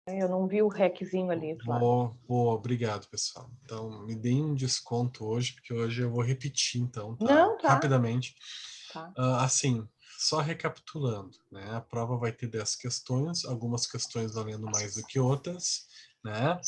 Eu não vi o reczinho ali, Flávio. Obrigado, pessoal. Então, me deem um desconto hoje, porque hoje eu vou repetir, então, tá? Não, tá. Rapidamente. Tá. Assim, só recapitulando, né? A prova vai ter 10 questões, algumas questões valendo mais do que outras, né?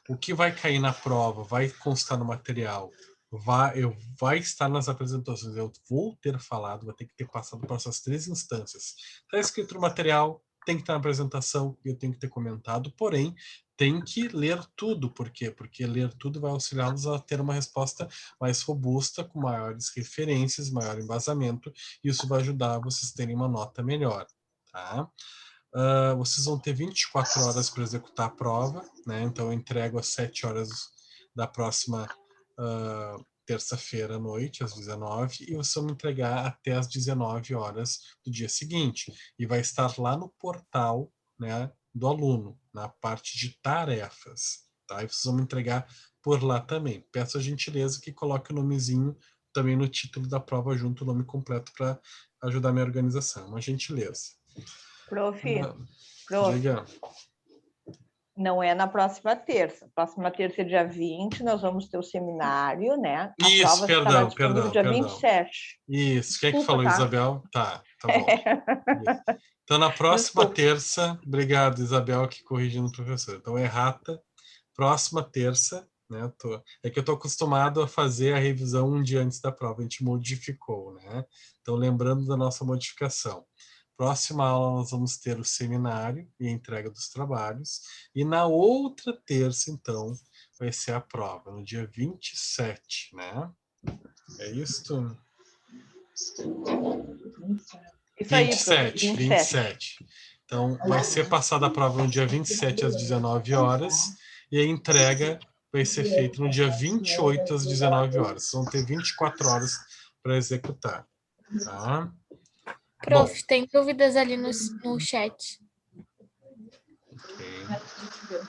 O que vai cair na prova vai constar no material, vai estar nas apresentações. Eu vou ter falado, vou ter que ter passado por essas 3 instâncias. Está escrito no material, tem que estar na apresentação e eu tenho que ter comentado, porém, tem que ler tudo. Por quê? Porque ler tudo vai auxiliá-los a ter uma resposta mais robusta, com maiores referências, maior embasamento, e isso vai ajudar vocês a terem uma nota melhor, tá? Vocês vão ter 24 horas para executar a prova, né? Então eu entrego às 7 horas da próxima terça-feira à noite, às 19, e vocês vão me entregar até às 19 horas do dia seguinte. E vai estar lá no portal, né, do aluno, na parte de tarefas, tá? E vocês vão me entregar por lá também. Peço a gentileza que coloque o nomezinho também no título da prova junto, o nome completo, para ajudar a minha organização. Uma gentileza. Prof, Diga. não é na próxima terça. Próxima terça é dia 20, nós vamos ter o seminário, né? A Isso, prova estará perdão, disponível perdão, dia perdão. 27. Isso, quem é que Desculpa, falou, tá? Isabel? Tá bom. Isso. Então, na próxima Desculpa. terça, obrigado, Isabel, que corrigindo o professor. Então, errata, próxima terça, né? É que eu estou acostumado a fazer a revisão um dia antes da prova, a gente modificou, né? Então, lembrando da nossa modificação. Próxima aula, nós vamos ter o seminário e a entrega dos trabalhos. E na outra terça, então, vai ser a prova, no dia 27, né? É isso? Isso aí, prof. 27, 27. 27. Então, vai ser passada a prova no dia 27 às 19 horas e a entrega vai ser feita no dia 28 às 19 horas. Vão ter 24 horas para executar, tá? Bom, Prof, tem dúvidas ali no chat. ok.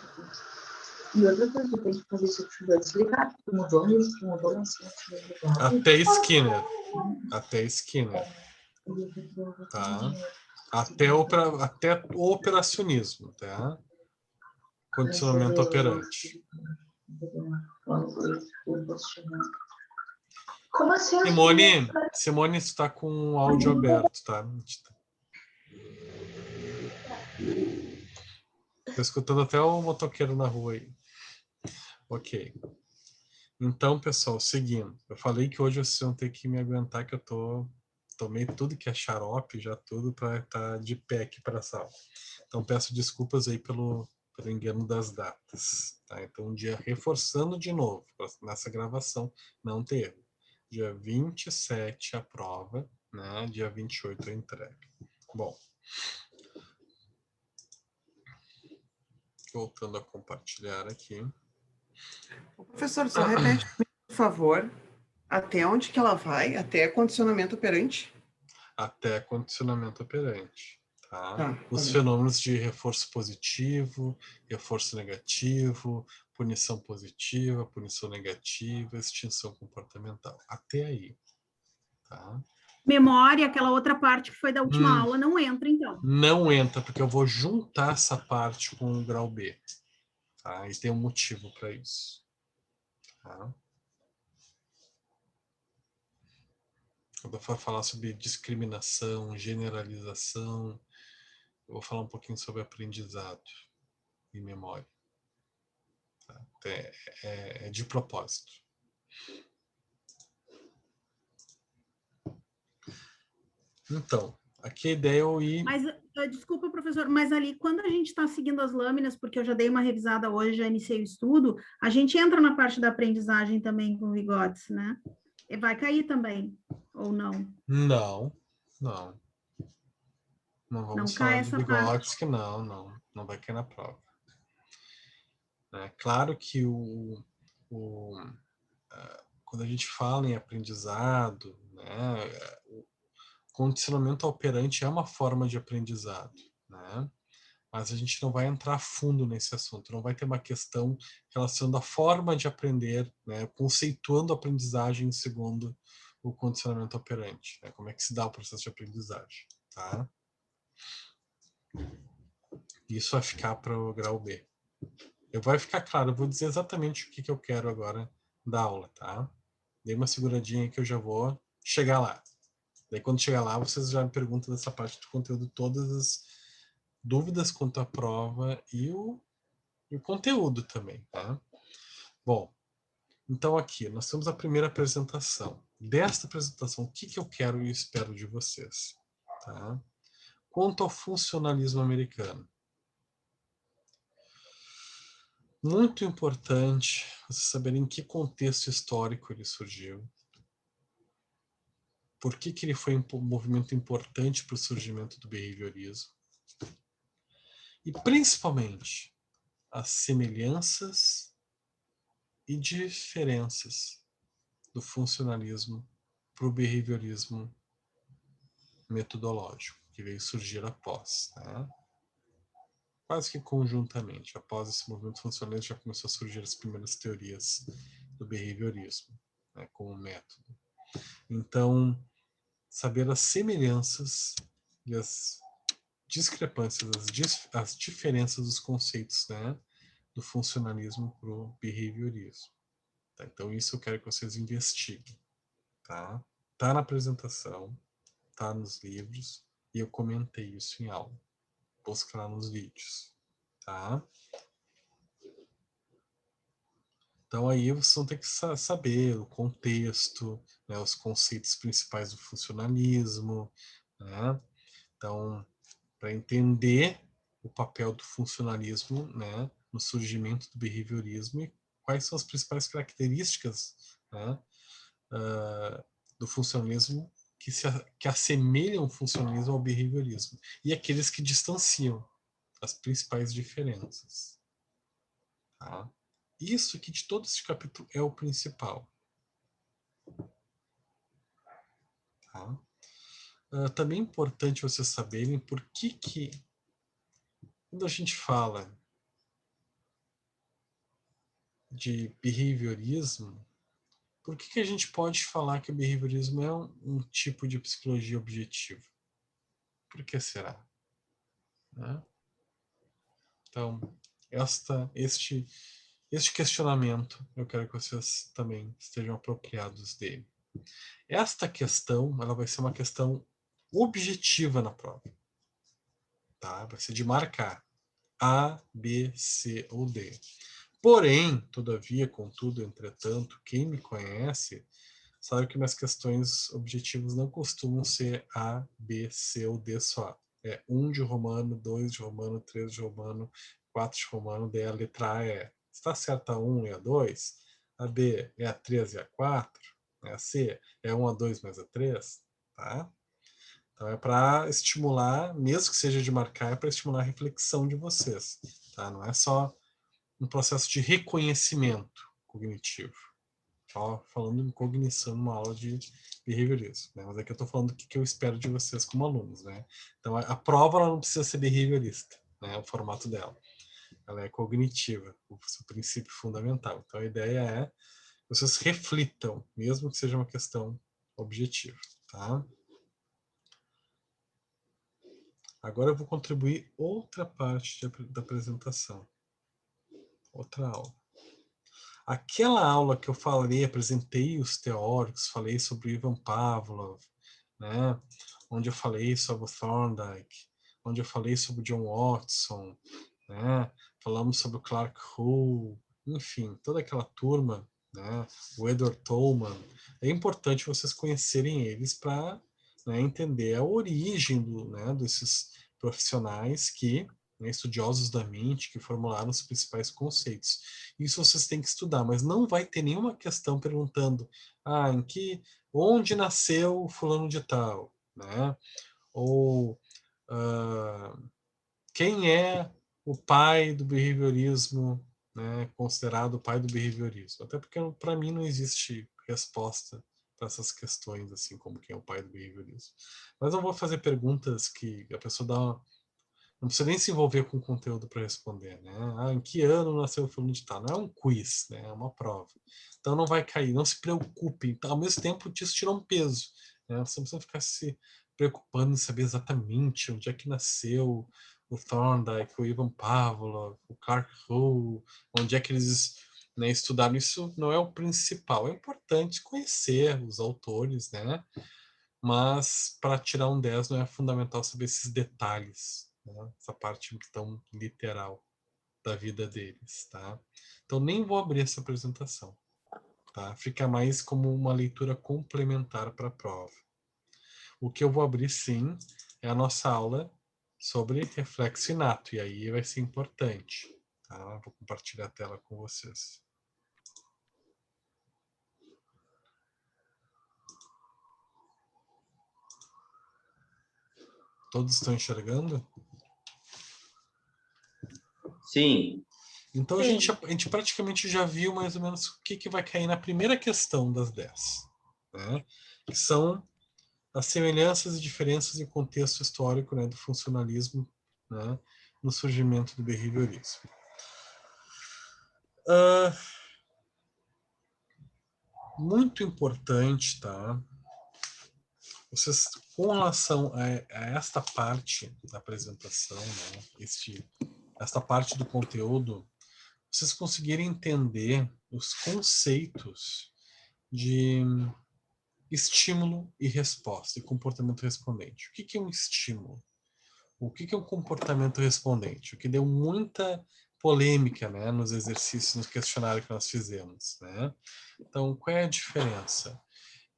E outra coisa, tem que fazer isso chuva desligado, porque mudou lá em cima, chuva desligado. Até Skinner. Até Skinner. Tá? Até o operacionismo, tá? Condicionamento operante. Como assim? Simone está com o áudio aberto, tá? Tô escutando até o motoqueiro na rua aí. Ok. Então, pessoal, seguindo. Eu falei que hoje vocês vão ter que me aguentar, que eu tomei tudo que é xarope, já tudo, para estar de pé aqui para a sala. Então, peço desculpas aí pelo engano das datas. Tá? Então, um dia reforçando de novo, nessa gravação, não ter erro. Dia 27 a prova, né? Dia 28 a entrega. Bom. Voltando a compartilhar aqui. Professor, só repete, por favor, até onde que ela vai? Até condicionamento operante? Até condicionamento operante. Tá? Tá, Os valeu. fenômenos de reforço positivo, reforço negativo, punição positiva, punição negativa, extinção comportamental. Até aí. Tá? Memória, aquela outra parte que foi da última aula, não entra, então. Não entra, porque eu vou juntar essa parte com o grau B. Tá? E tem um motivo para isso. Tá? Quando eu for falar sobre discriminação, generalização, eu vou falar um pouquinho sobre aprendizado e memória. Tá? É de propósito. Então, aqui a ideia é eu ir... Mas, desculpa, professor, mas ali, quando a gente está seguindo as lâminas, porque eu já dei uma revisada hoje, já iniciei o estudo, a gente entra na parte da aprendizagem também com Vygotsky, né? E vai cair também, ou não? Não, não. Não vamos Não falar cai de essa parte. Vygotsky, não vai cair na prova. É claro que quando a gente fala em aprendizado, né, o condicionamento operante é uma forma de aprendizado, né? Mas a gente não vai entrar a fundo nesse assunto, não vai ter uma questão relacionando a forma de aprender, né, conceituando a aprendizagem segundo o condicionamento operante, né, como é que se dá o processo de aprendizagem, tá? Isso vai ficar para o grau B. Vai ficar claro, eu vou dizer exatamente o que eu quero agora da aula, tá? Dei uma seguradinha aí que eu já vou chegar lá. Daí quando chegar lá, vocês já me perguntam dessa parte do conteúdo, todas as dúvidas quanto à prova e o conteúdo também, tá? Bom, então aqui, nós temos a primeira apresentação. Desta apresentação, o que eu quero e espero de vocês, tá? Quanto ao funcionalismo americano. Muito importante você saber em que contexto histórico ele surgiu. Por que ele foi um movimento importante para o surgimento do behaviorismo. E, principalmente, as semelhanças e diferenças do funcionalismo para o behaviorismo metodológico, que veio surgir após, né? Quase que conjuntamente. Após esse movimento funcionalista, já começou a surgir as primeiras teorias do behaviorismo, né, como método. Então, saber as semelhanças e as discrepâncias, as diferenças dos conceitos, né, do funcionalismo para o behaviorismo. Tá? Então, isso eu quero que vocês investiguem. Tá? Tá na apresentação, tá nos livros, e eu comentei isso em aula. Busca lá nos vídeos. Tá? Então, aí vocês vão ter que saber o contexto, né, os conceitos principais do funcionalismo, né? Então, para entender o papel do funcionalismo, né, no surgimento do behaviorismo e quais são as principais características, né, do funcionalismo que assemelham o funcionalismo ao behaviorismo e aqueles que distanciam, as principais diferenças. Tá? Isso aqui de todo esse capítulo é o principal. Tá? Também é importante vocês saberem por que quando a gente fala de behaviorismo, por que a gente pode falar que o behaviorismo é um tipo de psicologia objetiva? Por que será? Né? Então, este questionamento, eu quero que vocês também estejam apropriados dele. Esta questão, ela vai ser uma questão objetiva na prova. Tá? Vai ser de marcar A, B, C ou D. Porém, todavia, contudo, entretanto, quem me conhece sabe que minhas questões objetivas não costumam ser A, B, C ou D só. É 1 de romano, 2 de romano, 3 de romano, 4 de romano, daí a letra A é. Está certa a 1 e a 2? A B é a 3 e a 4? A C é 1 a 2 mais a 3? Tá? Então é para estimular, mesmo que seja de marcar, é para estimular a reflexão de vocês. Tá? Não é só um processo de reconhecimento cognitivo. Falando em cognição numa aula de behaviorismo, né? Mas aqui eu estou falando o que eu espero de vocês como alunos, né? Então a prova ela não precisa ser behaviorista, né? O formato dela, ela é cognitiva, o seu princípio fundamental. Então a ideia é que vocês reflitam, mesmo que seja uma questão objetiva, tá? Agora eu vou contribuir outra parte da apresentação, outra aula. Aquela aula que eu falei, apresentei os teóricos, falei sobre Ivan Pavlov, né? Onde eu falei sobre o Thorndike, onde eu falei sobre John Watson, né? Falamos sobre o Clark Hull, enfim, toda aquela turma, né? O Edward Tolman. É importante vocês conhecerem eles para, né, entender a origem desses profissionais que, né, estudiosos da mente, que formularam os principais conceitos. Isso vocês têm que estudar, mas não vai ter nenhuma questão perguntando onde nasceu fulano de tal, né? Ou quem é o pai do behaviorismo, né, considerado o pai do behaviorismo. Até porque para mim não existe resposta para essas questões, assim como quem é o pai do behaviorismo. Mas eu vou fazer perguntas que a pessoa não precisa nem se envolver com o conteúdo para responder, né? Em que ano nasceu o fulano de tal? Não é um quiz, né? É uma prova. Então não vai cair, não se preocupem. Então, ao mesmo tempo, isso tira um peso, né? Você não precisa ficar se preocupando em saber exatamente onde é que nasceu o Thorndike, o Ivan Pavlov, o Clark Hull, onde é que eles, né, estudaram. Isso não é o principal. É importante conhecer os autores, né? Mas para tirar um 10 não é fundamental saber esses detalhes, né? Essa parte tão literal da vida deles, tá? Então nem vou abrir essa apresentação, tá? Fica mais como uma leitura complementar para a prova. O que eu vou abrir, sim, é a nossa aula sobre reflexo inato, e aí vai ser importante, tá? Vou compartilhar a tela com vocês. Todos estão enxergando? Sim. Então Sim. a gente praticamente já viu mais ou menos o que vai cair na primeira questão das 10, né? Que são as semelhanças e diferenças em contexto histórico, né, do funcionalismo, né, no surgimento do behaviorismo. Muito importante, tá? Vocês, com relação a esta parte da apresentação, né, esta parte do conteúdo, vocês conseguirem entender os conceitos de estímulo e resposta, e comportamento respondente. O que é um estímulo? O que é um comportamento respondente? O que deu muita polêmica, né, nos exercícios, no questionário que nós fizemos, né? Então, qual é a diferença?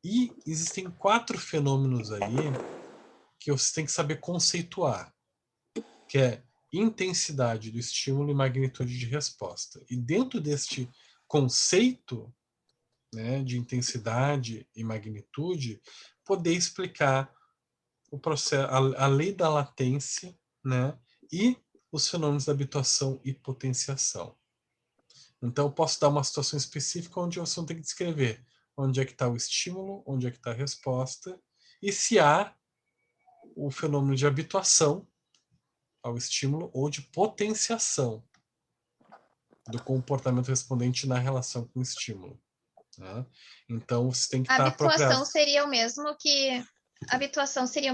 E existem 4 fenômenos aí que você tem que saber conceituar, que é intensidade do estímulo e magnitude de resposta. E dentro deste conceito, né, de intensidade e magnitude, poder explicar o processo, a lei da latência, né, e os fenômenos da habituação e potenciação. Então, eu posso dar uma situação específica onde você tem que descrever onde é que está o estímulo, onde é que está a resposta, e se há o fenômeno de habituação ao estímulo ou de potenciação do comportamento respondente na relação com o estímulo, né? Então, você tem que A estar habituação apropriado. seria o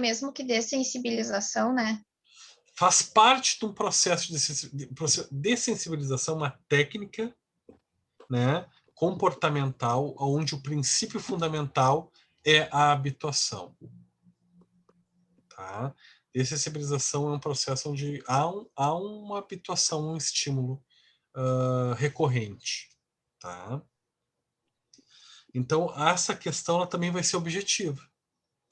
mesmo que dessensibilização, né? Faz parte de um processo de dessensibilização, uma técnica, né, comportamental, onde o princípio fundamental é a habituação. Tá? Dessensibilização é um processo onde há uma habituação, um estímulo recorrente. Tá? Então, essa questão ela também vai ser objetiva,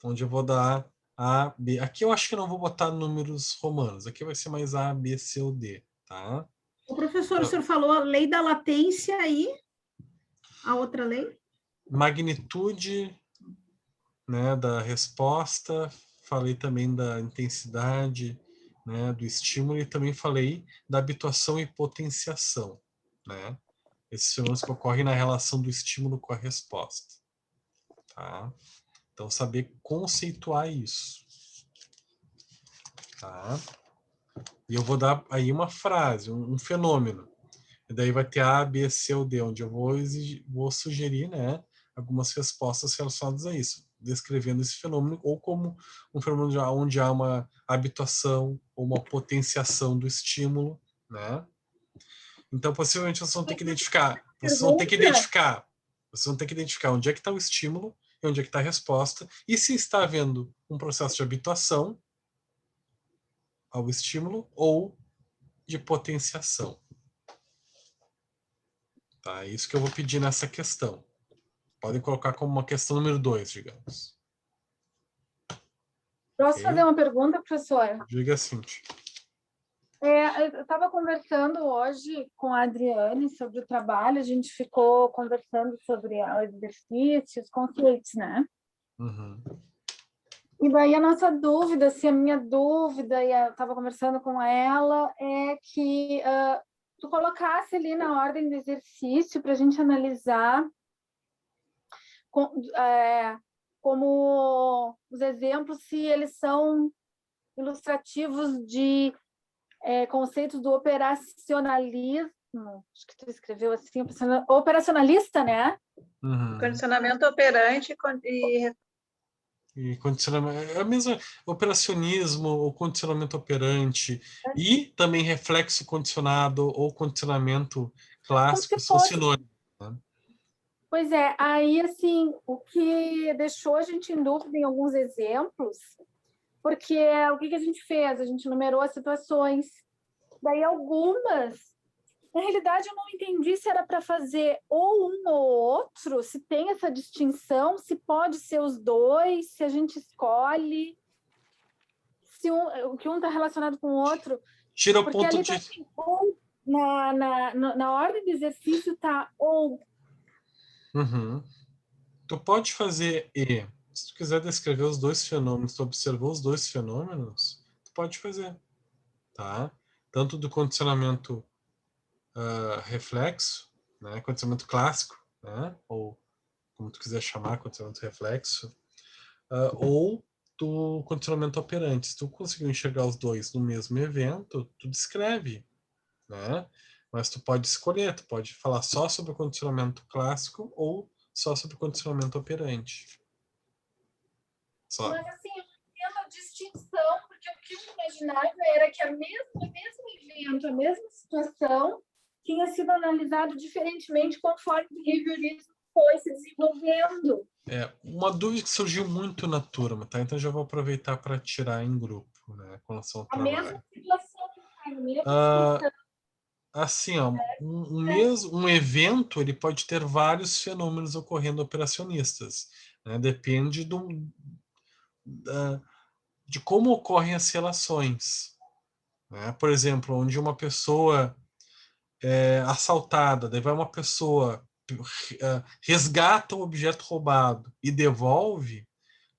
onde eu vou dar A, B. Aqui eu acho que não vou botar números romanos, aqui vai ser mais A, B, C ou D. Tá? O professor, o senhor falou a lei da latência e a outra lei? Magnitude, né, da resposta, falei também da intensidade, né, do estímulo, e também falei da habituação e potenciação, né? Esses fenômenos que ocorrem na relação do estímulo com a resposta. Tá? Então, saber conceituar isso. Tá? E eu vou dar aí uma frase, um fenômeno. E daí vai ter A, B, C ou D, onde eu vou sugerir, né, algumas respostas relacionadas a isso, descrevendo esse fenômeno, ou como um fenômeno onde há uma habituação ou uma potenciação do estímulo, né? Então, possivelmente, vocês vão ter que identificar, onde é que está o estímulo e onde é que está a resposta, e se está havendo um processo de habituação ao estímulo ou de potenciação. Tá? É isso que eu vou pedir nessa questão. Podem colocar como uma questão número 2, digamos. Posso Ok? fazer uma pergunta, professora? Diga, Cintia. Eu estava conversando hoje com a Adriane sobre o trabalho, a gente ficou conversando sobre o exercício, os conceitos, né? Uhum. E daí a nossa dúvida, a minha dúvida, e eu estava conversando com ela, é que tu colocasse ali na ordem do exercício para a gente analisar como os exemplos, se eles são ilustrativos de conceitos do operacionalismo, acho que tu escreveu assim, operacionalista, né? Uhum. Condicionamento operante e E condicionamento, é a mesma operacionismo ou condicionamento operante e também reflexo condicionado ou condicionamento clássico se são fosse. sinônimos. Né? Pois é, aí assim, o que deixou a gente em dúvida em alguns exemplos, porque o que a gente fez? A gente numerou as situações, daí algumas, na realidade eu não entendi se era para fazer ou um ou outro, se tem essa distinção, se pode ser os dois, se a gente escolhe, se o que um está relacionado com o outro, Tira o porque ponto ali de... tá, ou na ordem do exercício está ou. Uhum. Tu pode fazer e. Se tu quiser descrever os dois fenômenos, tu observou os dois fenômenos, tu pode fazer, tá? Tanto do condicionamento reflexo, né? Condicionamento clássico, né? Ou como tu quiser chamar, condicionamento reflexo, ou do condicionamento operante. Se tu conseguiu enxergar os dois no mesmo evento, tu descreve, né? Mas tu pode escolher, tu pode falar só sobre o condicionamento clássico ou só sobre o condicionamento operante. Só. Mas assim, eu entendo a distinção, porque o que eu imaginava era que o mesmo evento, a mesma situação, tinha sido analisado diferentemente conforme o behaviorismo foi se desenvolvendo. Uma dúvida que surgiu muito na turma, tá? Então já vou aproveitar para tirar em grupo, né? Com relação ao A trabalho. mesma situação, a mesma situação. Assim, ó, um evento ele pode ter vários fenômenos ocorrendo operacionistas, né? Depende de como ocorrem as relações, né? Por exemplo, onde uma pessoa é assaltada, daí vai uma pessoa resgata o objeto roubado e devolve,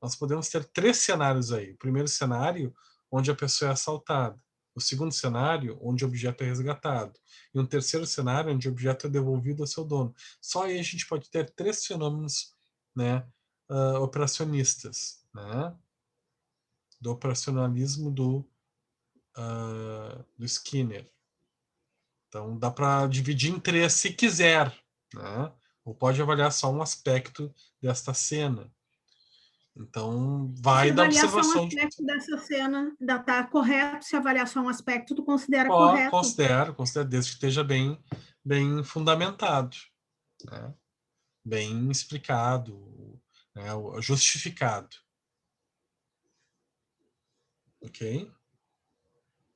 nós podemos ter 3 cenários aí. O primeiro cenário, onde a pessoa é assaltada. O segundo cenário, onde o objeto é resgatado. E um terceiro cenário, onde o objeto é devolvido ao seu dono. Só aí a gente pode ter 3 fenômenos, né, operacionistas, né, do operacionalismo do Skinner. Então, dá para dividir em 3 se quiser, né? Ou pode avaliar só um aspecto desta cena. Então, vai da avaliar só um observação. aspecto dessa cena, está correto? Se avaliar só um aspecto, tu considera correto? Considero, desde que esteja bem fundamentado, né? Bem explicado, né? Justificado. Ok?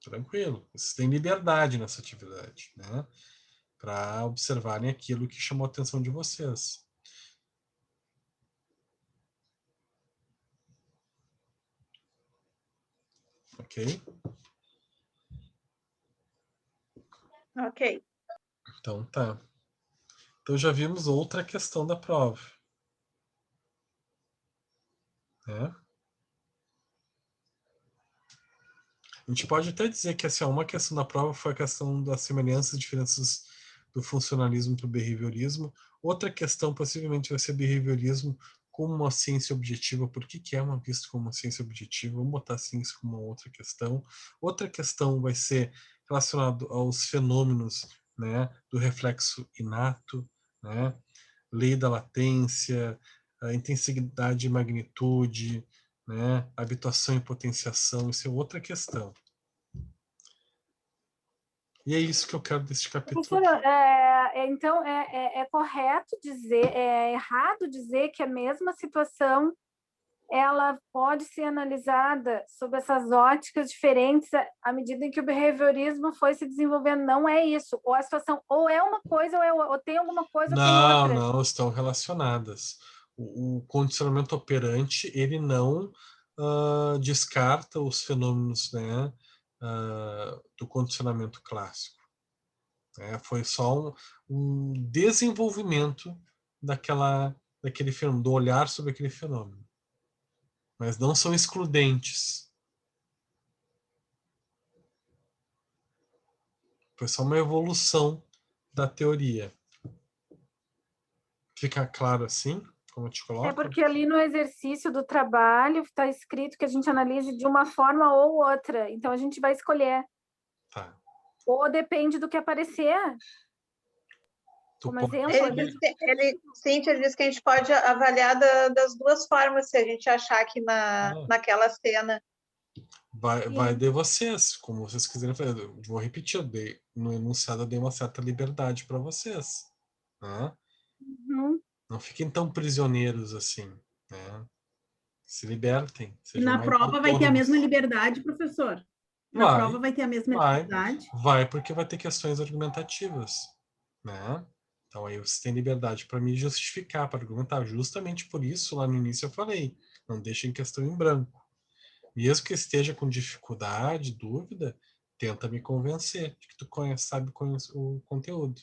Tranquilo. Vocês têm liberdade nessa atividade, né? Para observarem aquilo que chamou a atenção de vocês. Ok? Ok. Então tá. Então já vimos outra questão da prova. Né? A gente pode até dizer que assim, uma questão da prova foi a questão das semelhanças e diferenças do funcionalismo para o behaviorismo. Outra questão possivelmente vai ser behaviorismo como uma ciência objetiva. Por que é uma vista como uma ciência objetiva? Vamos botar a ciência como uma outra questão. Outra questão vai ser relacionada aos fenômenos, né, do reflexo inato, né, lei da latência, a intensidade e magnitude, né, habituação e potenciação, isso é outra questão. E é isso que eu quero desse capítulo. Professora, então é correto dizer, é errado dizer que a mesma situação ela pode ser analisada sob essas óticas diferentes à medida em que o behaviorismo foi se desenvolvendo. Não é isso. Ou a situação ou é uma coisa ou tem alguma coisa ou tem outra. Não, estão relacionadas. O condicionamento operante, ele não descarta os fenômenos, né, do condicionamento clássico. Foi só um desenvolvimento daquele fenômeno, do olhar sobre aquele fenômeno. Mas não são excludentes. Foi só uma evolução da teoria. Fica claro assim, como eu te coloco? É porque ali no exercício do trabalho está escrito que a gente analise de uma forma ou outra. Então a gente vai escolher. Tá. Ou depende do que aparecer. Tu Como pode exemplo escolher. ali. Cíntia disse que a gente pode avaliar das duas formas, se a gente achar que naquela cena. Vai de vocês, como vocês quiserem fazer. Eu vou repetir, no enunciado eu dei uma certa liberdade para vocês, né? Uhum. Não fiquem tão prisioneiros assim, né? Se libertem. E Sejam na mais prova vai ter a mesma autônomos. liberdade, professor? Na prova vai ter a mesma liberdade? Vai, porque vai ter questões argumentativas, né? Então aí você tem liberdade para me justificar, para argumentar. Justamente por isso, lá no início eu falei, não deixem questão em branco. Mesmo que esteja com dificuldade, dúvida, tenta me convencer de que tu sabe o conteúdo.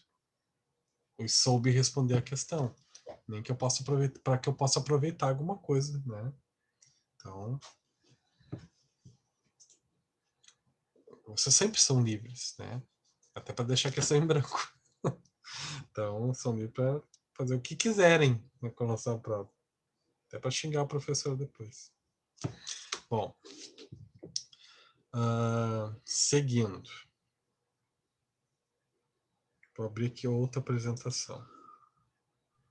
Eu soube responder a questão. Nem que eu possa aproveitar, para que eu possa aproveitar alguma coisa, né? Então, vocês sempre são livres, né? Até para deixar a questão em branco. Então, são livres para fazer o que quiserem com a nossa prova. Até para xingar o professor depois. Bom, seguindo. Vou abrir aqui outra apresentação.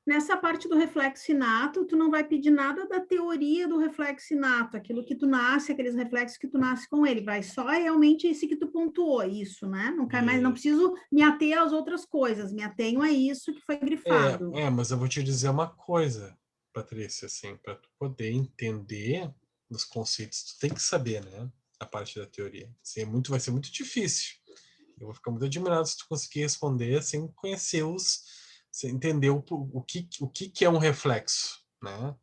Nessa parte do reflexo inato, tu não vai pedir nada da teoria do reflexo inato, aquilo que tu nasce, aqueles reflexos que tu nasce com ele, vai só realmente esse que tu pontuou, isso, né? Não cai mais, não preciso me ater às outras coisas, me atenho a isso que foi grifado. Mas eu vou te dizer uma coisa, Patrícia, assim, para tu poder entender os conceitos, tu tem que saber, né? A parte da teoria. Assim, vai ser muito difícil. Eu vou ficar muito admirado se tu conseguir responder sem conhecer sem entender o que é um reflexo, né?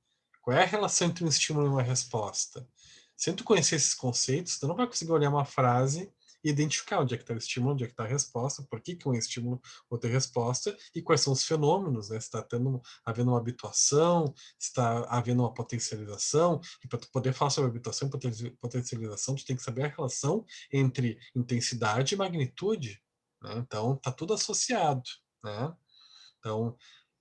Qual é a relação entre um estímulo e uma resposta? Se tu conhecer esses conceitos, tu não vai conseguir olhar uma frase e identificar onde é que está o estímulo, onde é que está a resposta, por que um estímulo, outra resposta, e quais são os fenômenos, né? Se está havendo uma habituação, se está havendo uma potencialização, e para tu poder falar sobre habituação e potencialização, tu tem que saber a relação entre intensidade e magnitude, né? Então, tá tudo associado, né? Então,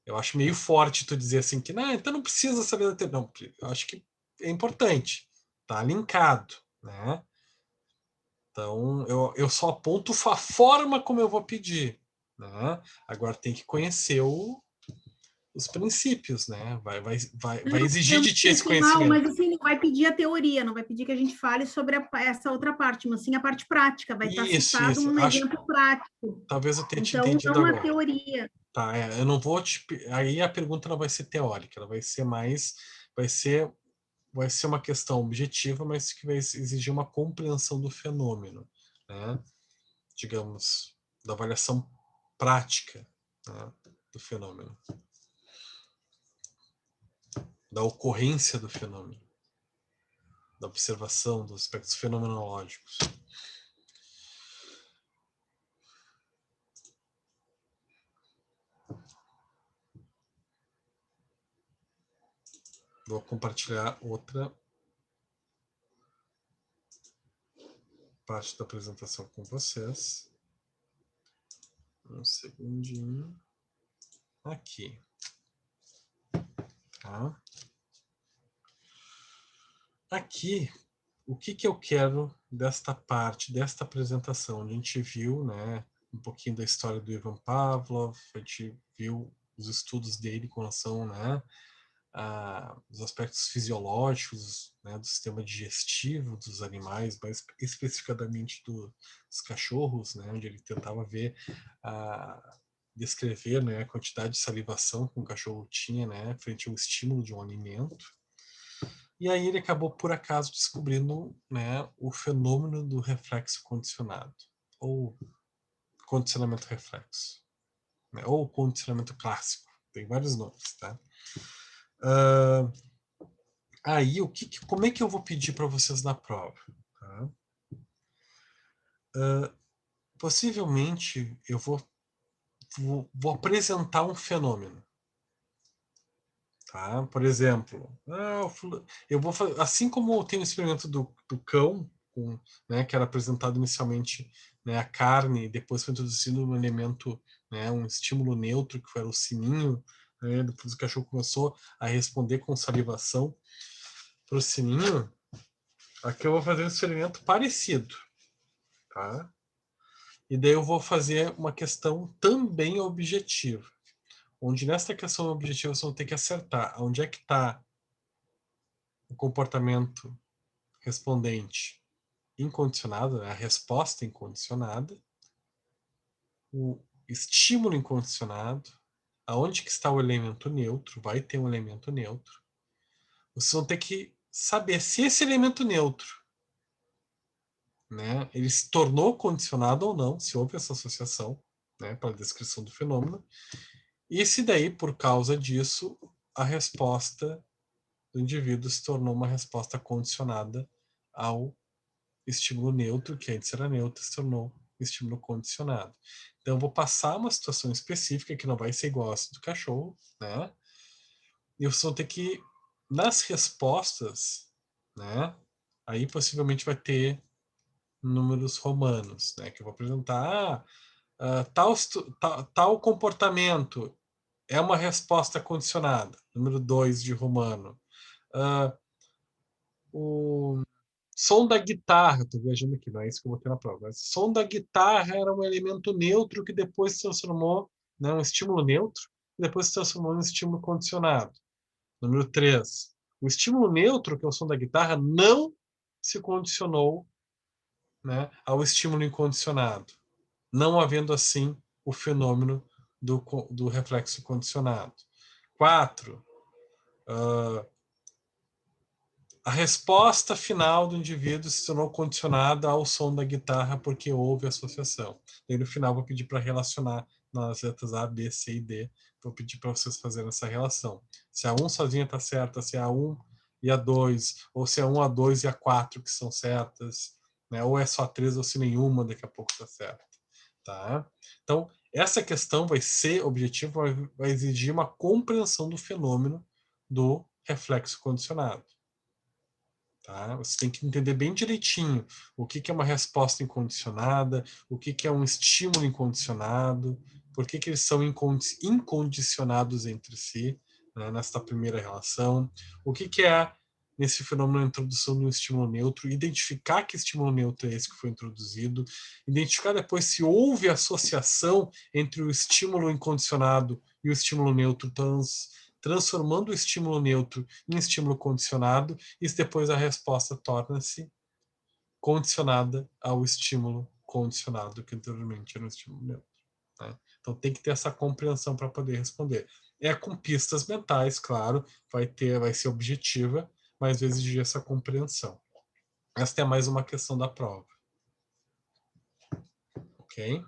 eu acho meio forte tu dizer assim que, não, então não precisa saber da teoria. Não, eu acho que é importante, tá linkado, né? Então, eu só aponto a forma como eu vou pedir, né? Agora tem que conhecer os princípios, né? Vai exigir de ti esse conhecimento. Mas assim, não vai pedir a teoria, não vai pedir que a gente fale sobre essa outra parte, mas sim a parte prática, vai estar citado um exemplo prático. Talvez eu tenha te Então, entendido não uma agora. teoria. Tá, eu não vou aí a pergunta não vai ser teórica, ela vai ser vai ser uma questão objetiva, mas que vai exigir uma compreensão do fenômeno, né? Digamos, da avaliação prática, né, do fenômeno, da ocorrência do fenômeno, da observação dos aspectos fenomenológicos. Vou compartilhar outra parte da apresentação com vocês. Um segundinho. Aqui. Tá? Aqui, o que eu quero desta parte, desta apresentação? A gente viu, né, um pouquinho da história do Ivan Pavlov, a gente viu os estudos dele com relação, né, os aspectos fisiológicos, né, do sistema digestivo dos animais, mais especificadamente dos cachorros, né, onde ele tentava descrever, né, a quantidade de salivação que um cachorro tinha, né, frente ao estímulo de um alimento. E aí ele acabou, por acaso, descobrindo, né, o fenômeno do reflexo condicionado, ou condicionamento reflexo, né, ou condicionamento clássico. Tem vários nomes, tá? Aí, como é que eu vou pedir para vocês na prova? Tá? Possivelmente, eu vou apresentar um fenômeno. Tá? Por exemplo, eu vou fazer, assim como tem o experimento do cão, né, que era apresentado inicialmente, né, a carne, depois foi introduzido um elemento, né, um estímulo neutro, que era o sininho, né, depois o cachorro começou a responder com salivação para o sininho. Aqui eu vou fazer um experimento parecido. Tá? E daí eu vou fazer uma questão também objetiva. onde nesta questão objetiva vocês vão ter que acertar onde é que está o comportamento respondente incondicionado, a resposta incondicionada, o estímulo incondicionado, aonde que está o elemento neutro, vai ter um elemento neutro. Vocês vão ter que saber se esse elemento neutro, né, ele se tornou condicionado ou não, se houve essa associação, né, para a descrição do fenômeno, e se daí, por causa disso, a resposta do indivíduo se tornou uma resposta condicionada ao estímulo neutro, que antes era neutro, se tornou estímulo condicionado. Então, eu vou passar uma situação específica que não vai ser igual a essa do cachorro, né? E vocês vão ter que, nas respostas, né? Aí possivelmente vai ter números romanos, né? Que eu vou apresentar, tal comportamento é uma resposta condicionada. Número 2 de romano. O som da guitarra, estou viajando aqui, não é isso que eu botei na prova. Mas som da guitarra era um elemento neutro que depois se transformou, né, um estímulo neutro, e depois se transformou em um estímulo condicionado. Número 3. O estímulo neutro, que é o som da guitarra, não se condicionou, né, ao estímulo incondicionado, não havendo assim o fenômeno do reflexo condicionado. 4. A resposta final do indivíduo se tornou condicionada ao som da guitarra porque houve associação. E no final vou pedir para relacionar nas letras A, B, C e D. Vou pedir para vocês fazerem essa relação. Se a 1 sozinha está certa, se a 1 e a 2, ou se a 1, a 2 e a 4 que são certas, né? Ou é só a 3 ou se nenhuma daqui a pouco está certa. Tá? Então, essa questão vai ser objetiva, vai exigir uma compreensão do fenômeno do reflexo condicionado. Tá? Você tem que entender bem direitinho o que é uma resposta incondicionada, o que é um estímulo incondicionado, por que eles são incondicionados entre si, né, nesta primeira relação, o que é, nesse fenômeno, a introdução de um estímulo neutro, identificar que estímulo neutro é esse que foi introduzido, identificar depois se houve associação entre o estímulo incondicionado e o estímulo neutro, transformando o estímulo neutro em estímulo condicionado, e depois a resposta torna-se condicionada ao estímulo condicionado, que anteriormente era um estímulo neutro. Né? Então tem que ter essa compreensão para poder responder. É com pistas mentais, claro, vai ser objetiva, mas vai exigir essa compreensão. Esta é mais uma questão da prova. Ok?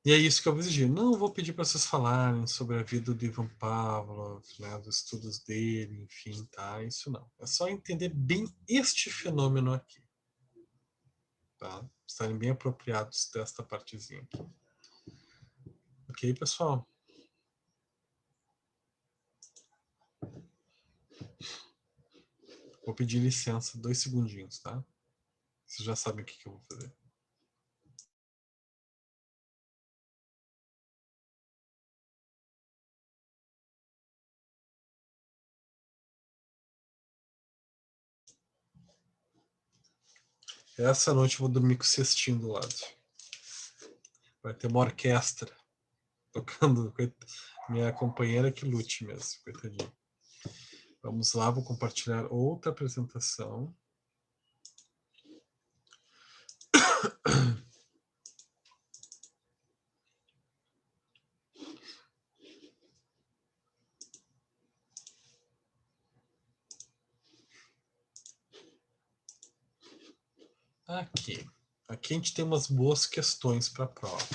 E é isso que eu vou exigir. Não vou pedir para vocês falarem sobre a vida do Ivan Pavlov, né, dos estudos dele, enfim, tá? Isso não. É só entender bem este fenômeno aqui. Tá? Estarem bem apropriados desta partezinha aqui. Ok, pessoal? Vou pedir licença 2 segundinhos, tá? Vocês já sabem o que eu vou fazer. Essa noite eu vou dormir com o cestinho do lado. Vai ter uma orquestra tocando. Minha companheira que lute mesmo, coitadinha. Vamos lá, vou compartilhar outra apresentação. Aqui a gente tem umas boas questões para a prova.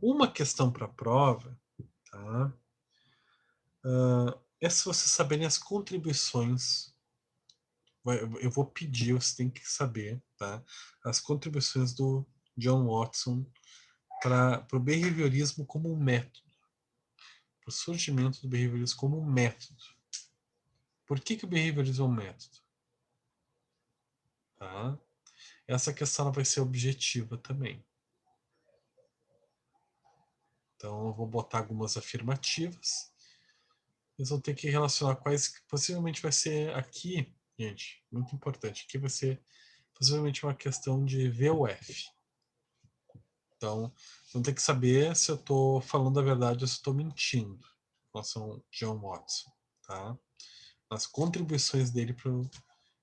Uma questão para a prova, tá? É se vocês saberem as contribuições. Eu vou pedir, você tem que saber, tá? As contribuições do John Watson para o behaviorismo como um método. Para o surgimento do behaviorismo como um método. Por que o behaviorismo é um método? Tá? Essa questão vai ser objetiva também. Então, eu vou botar algumas afirmativas. Eles vão ter que relacionar quais que possivelmente vai ser aqui, gente, muito importante. Aqui vai ser possivelmente uma questão de VUF. Então, tem que saber se eu estou falando a verdade ou se eu estou mentindo em relação ao John Watson, tá? As contribuições dele para o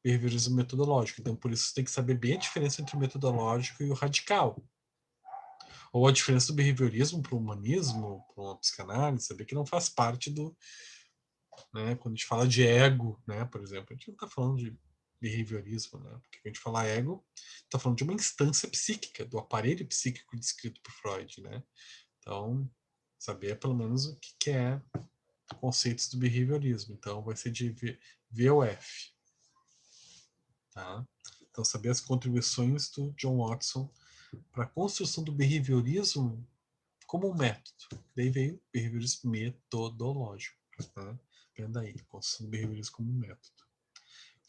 behaviorismo metodológico. Então, por isso, você tem que saber bem a diferença entre o metodológico e o radical. Ou a diferença do behaviorismo para o humanismo, para uma psicanálise, saber que não faz parte do... Né, quando a gente fala de ego, né, por exemplo, a gente não está falando de behaviorismo, né, porque quando a gente fala ego, está falando de uma instância psíquica, do aparelho psíquico descrito por Freud, né? Então, saber pelo menos o que é conceitos do behaviorismo. Então, vai ser de V ou F. Tá? Então, saber as contribuições do John Watson para a construção do behaviorismo como um método. Daí veio o behaviorismo metodológico. Tá? Vendo aí, construção do behaviorismo como um método.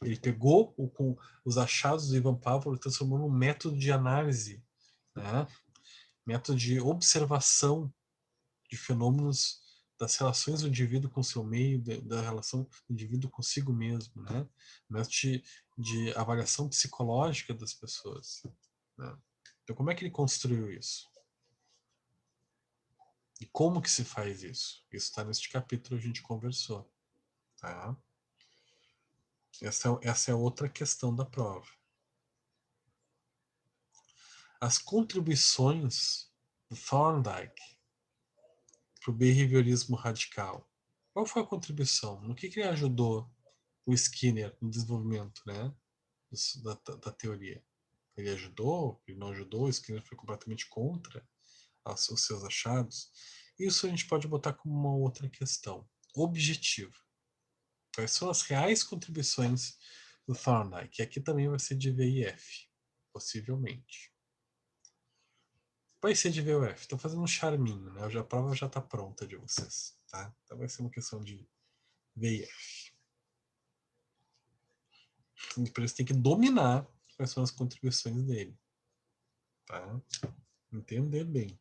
Ele pegou com os achados do Ivan Pavlov e transformou num método de análise, né? Método de observação de fenômenos das relações do indivíduo com seu meio, da relação do indivíduo consigo mesmo, né? Método de avaliação psicológica das pessoas. Né? Então, como é que ele construiu isso? E como que se faz isso? Isso está neste capítulo, a gente conversou. Tá? Essa é outra questão da prova. As contribuições do Thorndike para o behaviorismo radical. Qual foi a contribuição? No que ele ajudou o Skinner no desenvolvimento, né, da teoria? Ele ajudou? Ele não ajudou? O Skinner foi completamente contra os seus achados? Isso a gente pode botar como uma outra questão. Objetivo. Quais são as reais contribuições do Thorndike? E aqui também vai ser de V e F, possivelmente. Vai ser de V ou F. Estou fazendo um charminho, né? A prova já está pronta de vocês, tá? Então vai ser uma questão de V e F. E por isso tem que dominar quais são as contribuições dele, tá? Entender bem.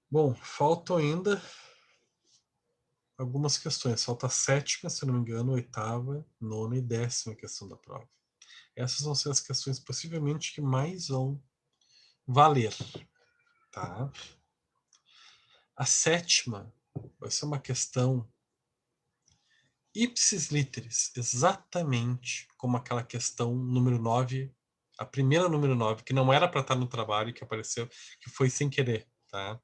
Bom, faltam ainda algumas questões. Falta a 7ª, se não me engano, 8ª, 9ª e 10ª questão da prova. Essas vão ser as questões possivelmente que mais vão valer, tá? A 7ª vai ser uma questão ipsis literis, exatamente como aquela questão número 9, a primeira número 9, que não era para estar no trabalho, que apareceu, que foi sem querer, tá?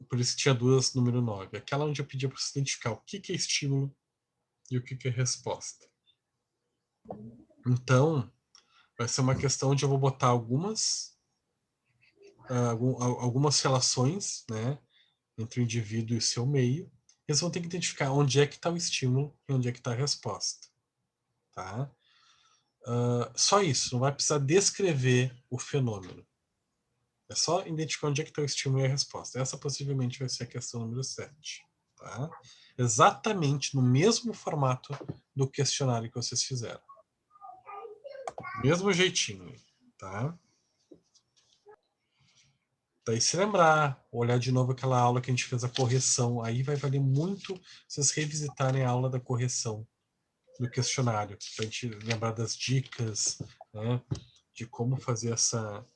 Por isso tinha duas número 9. Aquela onde eu pedia para você identificar o que é estímulo e o que é resposta. Então, vai ser uma questão onde eu vou botar algumas relações, né, entre o indivíduo e o seu meio. Eles vão ter que identificar onde é que está o estímulo e onde é que está a resposta. Tá? Só isso, não vai precisar descrever o fenômeno. É só identificar onde é que está o estímulo e a resposta. Essa possivelmente vai ser a questão número 7. Tá? Exatamente no mesmo formato do questionário que vocês fizeram. Mesmo jeitinho. Tá? Daí se lembrar, olhar de novo aquela aula que a gente fez a correção, aí vai valer muito vocês revisitarem a aula da correção do questionário, para a gente lembrar das dicas, né, de como fazer essa...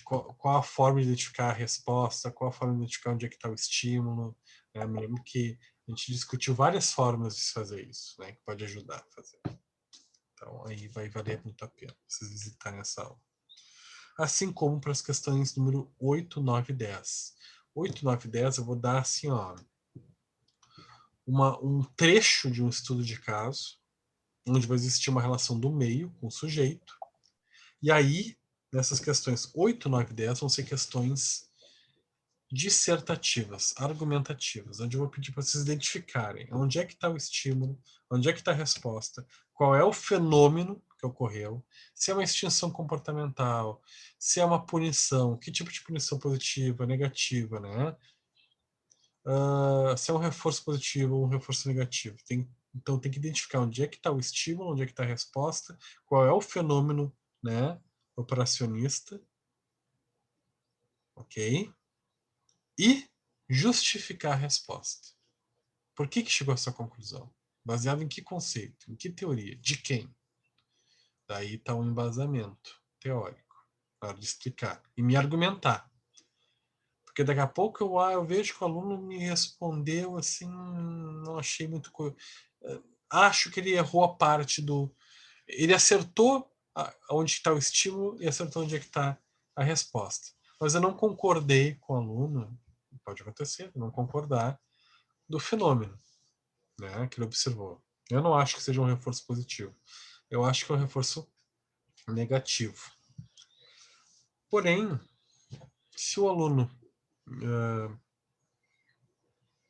qual a forma de identificar a resposta, qual a forma de identificar onde é que está o estímulo. Né? Eu me lembro que a gente discutiu várias formas de fazer isso, né, que pode ajudar a fazer. Então, aí vai valer muito a pena vocês visitarem essa aula. Assim como para as questões número 8, 9 e 10. 8, 9 e 10 eu vou dar assim, ó, um trecho de um estudo de caso, onde vai existir uma relação do meio com o sujeito. E aí, nessas questões 8, 9 e 10 vão ser questões dissertativas, argumentativas, onde eu vou pedir para vocês identificarem onde é que está o estímulo, onde é que está a resposta, qual é o fenômeno que ocorreu, se é uma extinção comportamental, se é uma punição, que tipo de punição positiva, negativa, né? Se é um reforço positivo ou um reforço negativo. Então tem que identificar onde é que está o estímulo, onde é que está a resposta, qual é o fenômeno, né, operacionista, ok? E justificar a resposta. Por que chegou a essa conclusão? Baseado em que conceito? Em que teoria? De quem? Daí está um embasamento teórico, na hora de explicar. E me argumentar. Porque daqui a pouco eu vejo que o aluno me respondeu assim, não achei muito... Acho que ele errou a parte do... Ele acertou onde está o estímulo e acertou onde é que está a resposta. Mas eu não concordei com o aluno, pode acontecer, não concordar, do fenômeno, né, que ele observou. Eu não acho que seja um reforço positivo. Eu acho que é um reforço negativo. Porém, se o aluno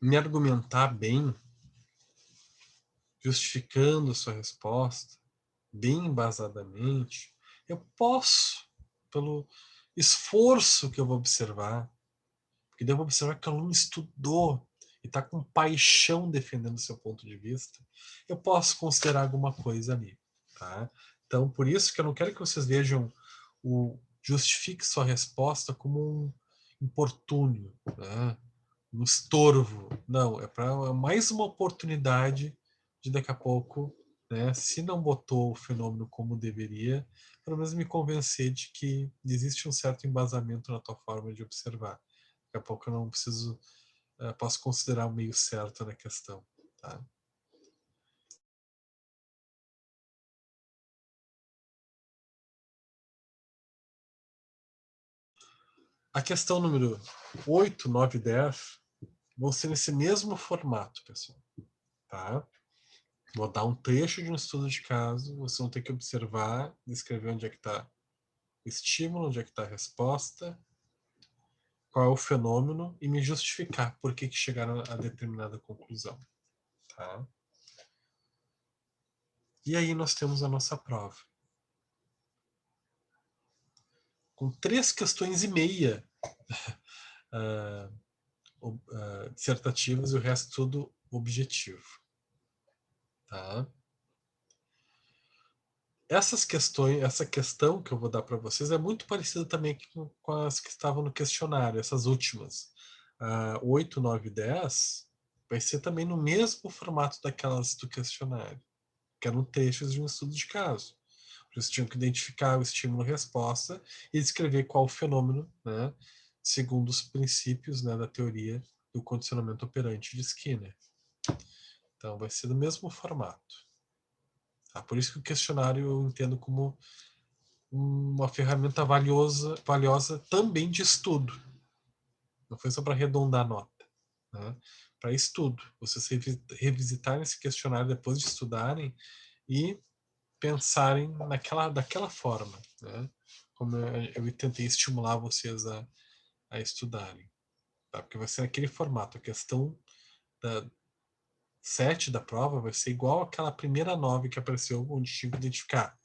me argumentar bem, justificando a sua resposta, bem embasadamente, eu posso, pelo esforço que eu vou observar, porque daí eu vou observar que o aluno estudou e está com paixão defendendo o seu ponto de vista, eu posso considerar alguma coisa ali. Tá? Então, por isso que eu não quero que vocês vejam o justifique sua resposta como um importúnio, né? Um estorvo. Não, é mais uma oportunidade de daqui a pouco, né, se não botou o fenômeno como deveria, pelo menos me convencer de que existe um certo embasamento na tua forma de observar. Daqui a pouco eu não preciso, posso considerar o meio certo na questão. Tá? A questão número 8, 9 e 10 vão ser nesse mesmo formato, pessoal. Tá? Vou dar um trecho de um estudo de caso, vocês vão ter que observar, descrever onde é que está o estímulo, onde é que está a resposta, qual é o fenômeno e me justificar por que chegaram a determinada conclusão. Tá? E aí nós temos a nossa prova. Com 3 questões e meia dissertativas e o resto tudo objetivo. Tá? Essas questões, essa questão que eu vou dar para vocês é muito parecida também com as que estavam no questionário, essas últimas. 8, 9 e 10 vai ser também no mesmo formato daquelas do questionário, que eram trechos de um estudo de caso. Vocês tinham que identificar o estímulo-resposta e descrever qual o fenômeno, né, segundo os princípios, né, da teoria do condicionamento operante de Skinner. Então vai ser do mesmo formato. Tá? Por isso que o questionário eu entendo como uma ferramenta valiosa também de estudo. Não foi só para arredondar a nota. Né? Para estudo. Vocês revisitarem esse questionário depois de estudarem e pensarem daquela forma. Né? Como eu tentei estimular vocês a estudarem. Tá? Porque vai ser naquele formato. A questão 7 da prova vai ser igual àquela primeira 9 que apareceu, onde tinha que identificar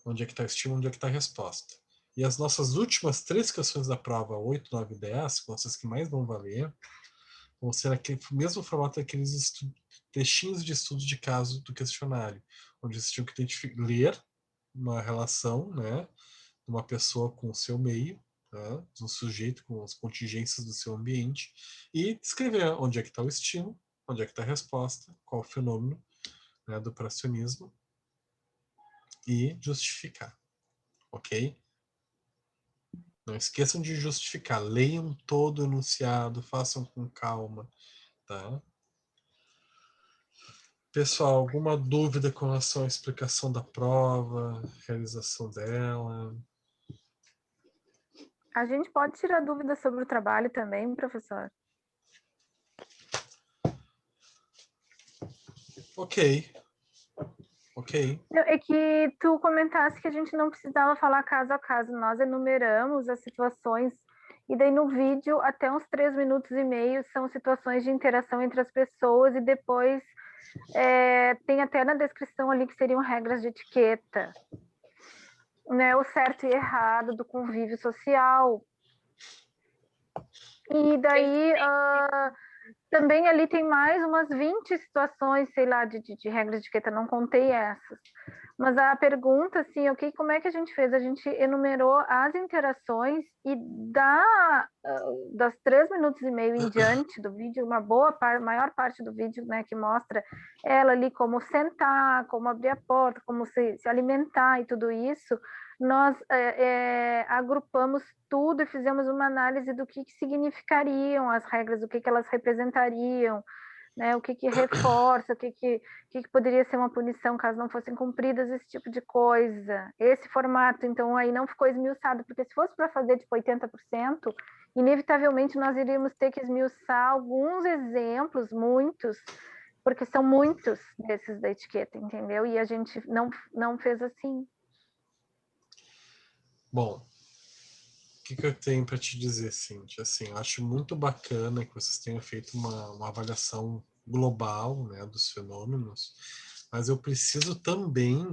onde é que está o estímulo, onde é que está a resposta. E as nossas últimas 3 questões da prova, 8, 9 e 10, com essas que mais vão valer, vão ser aquele mesmo formato daqueles textinhos de estudo de caso do questionário, onde vocês tinham que ler uma relação, né, de uma pessoa com o seu meio, né, de um sujeito com as contingências do seu ambiente, e descrever onde é que está o estímulo, onde é que está a resposta, qual o fenômeno, né, do operacionismo, e justificar. Ok? Não esqueçam de justificar. Leiam todo o enunciado, façam com calma. Tá? Pessoal, alguma dúvida com relação à explicação da prova, realização dela? A gente pode tirar dúvidas sobre o trabalho também, professor? Ok. É que tu comentasse que a gente não precisava falar caso a caso. Nós enumeramos as situações e daí no vídeo até uns 3 minutos e meio são situações de interação entre as pessoas e depois tem até na descrição ali que seriam regras de etiqueta, né? O certo e errado do convívio social. E daí também ali tem mais umas 20 situações, sei lá, de regras de etiqueta, não contei essas. Mas a pergunta, assim, como é que a gente fez? A gente enumerou as interações e das 3 minutos e meio em diante do vídeo, maior parte do vídeo, né, que mostra ela ali como sentar, como abrir a porta, como se alimentar e tudo isso, nós agrupamos tudo e fizemos uma análise do que significariam as regras, o que elas representariam, né, o que reforça, o que poderia ser uma punição caso não fossem cumpridas, esse tipo de coisa. Esse formato, então, aí não ficou esmiuçado, porque se fosse para fazer tipo 80%, inevitavelmente nós iríamos ter que esmiuçar alguns exemplos, muitos, porque são muitos desses da etiqueta, entendeu? E a gente não fez assim. Bom, o que eu tenho para te dizer, Cíntia? Assim, eu acho muito bacana que vocês tenham feito uma avaliação global, né, dos fenômenos, mas eu preciso também,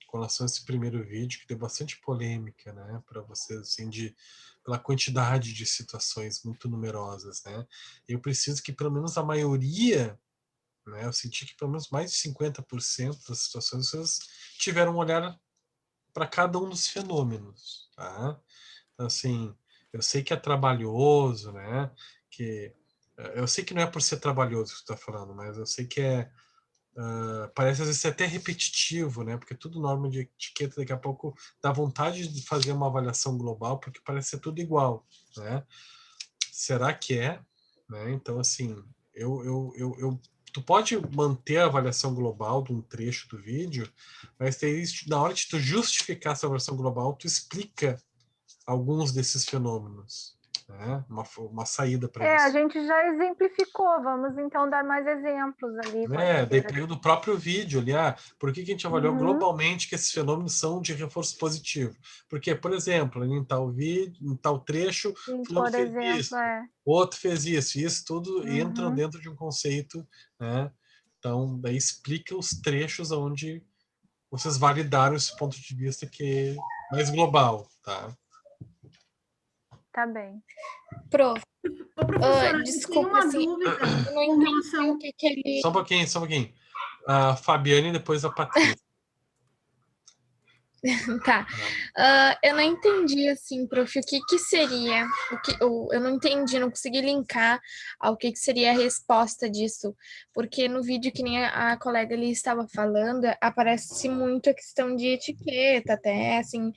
com relação a esse primeiro vídeo, que deu bastante polêmica, né, para vocês, assim, pela quantidade de situações muito numerosas, né, eu preciso que pelo menos a maioria, né, eu senti que pelo menos mais de 50% das situações vocês tiveram um olhar para cada um dos fenômenos, tá? Então, assim, eu sei que é trabalhoso, né? Eu sei que não é por ser trabalhoso que você está falando, mas eu sei que parece às vezes ser até repetitivo, né? Porque tudo norma de etiqueta, daqui a pouco dá vontade de fazer uma avaliação global, porque parece ser tudo igual, né? Será que é? Né? Então, assim, tu pode manter a avaliação global de um trecho do vídeo, mas na hora de tu justificar essa avaliação global, tu explica alguns desses fenômenos, né? Uma saída para A isso. gente já exemplificou, vamos então dar mais exemplos ali. Daí pega do próprio vídeo ali, por que a gente avaliou globalmente que esses fenômenos são de reforço positivo? Porque, por exemplo, em tal vídeo, em tal trecho, fulano por fez exemplo, isso, outro fez isso, e isso tudo entra dentro de um conceito, né? Então, daí explica os trechos onde vocês validaram esse ponto de vista que é mais global, tá? Tá bem. Prof, Ô, professora, eu desculpa, tenho uma assim, dúvida eu não com entendi relação... o que ele... Só um pouquinho. A Fabiane e depois a Patrícia. Tá. Eu não entendi, assim, prof, o que seria, eu não entendi, não consegui linkar ao que seria a resposta disso, porque no vídeo que nem a colega ali estava falando, aparece muito a questão de etiqueta, até, assim,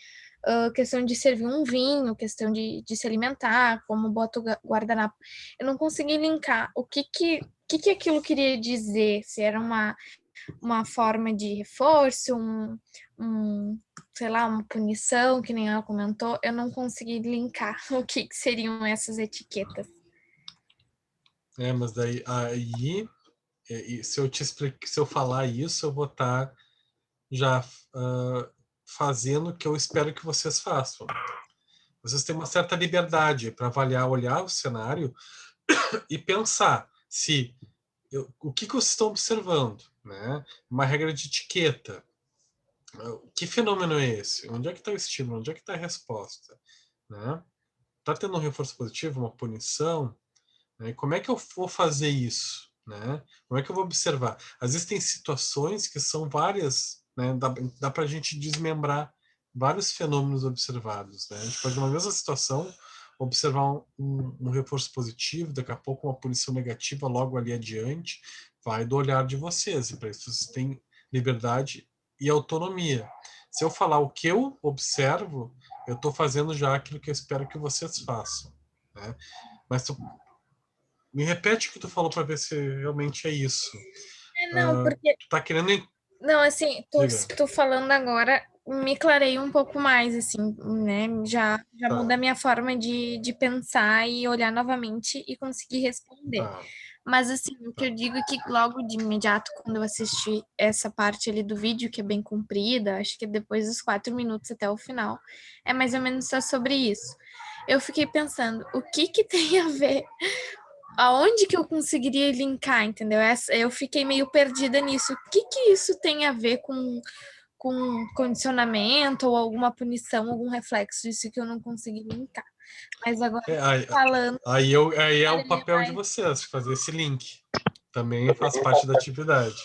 questão de servir um vinho, questão de se alimentar, como bota o guardanapo. Eu não consegui linkar o que aquilo queria dizer, se era uma forma de reforço, sei lá, uma punição, que nem ela comentou, eu não consegui linkar o que seriam essas etiquetas. Mas daí se eu falar isso, eu vou estar já fazendo o que eu espero que vocês façam. Vocês têm uma certa liberdade para avaliar, olhar o cenário e pensar o que vocês estão observando, né? Uma regra de etiqueta. Que fenômeno é esse? Onde é que está o estímulo? Onde é que está a resposta? Né? Está tendo um reforço positivo, uma punição? Né? Como é que eu vou fazer isso? Né? Como é que eu vou observar? Às vezes tem situações que são várias, né? Dá para a gente desmembrar vários fenômenos observados. Né? A gente pode, numa mesma situação, observar um reforço positivo, daqui a pouco uma punição negativa logo ali adiante, vai do olhar de vocês, e para isso vocês têm liberdade e autonomia. Se eu falar o que eu observo, eu estou fazendo já aquilo que eu espero que vocês façam. Né? Mas me repete o que tu falou para ver se realmente é isso. Não, porque... Tu tá querendo... Não, assim, tu falando agora, me clarei um pouco mais, assim, né? Já muda a minha forma de pensar e olhar novamente e conseguir responder. Mas, assim, o que eu digo é que logo de imediato, quando eu assisti essa parte ali do vídeo, que é bem comprida, acho que depois dos 4 minutos até o final, é mais ou menos só sobre isso. Eu fiquei pensando, o que tem a ver? Aonde que eu conseguiria linkar, entendeu? Eu fiquei meio perdida nisso. O que isso tem a ver com condicionamento ou alguma punição, algum reflexo? Isso que eu não consegui linkar. Mas agora, falando... Aí é o papel de vocês, fazer esse link. Também faz parte da atividade.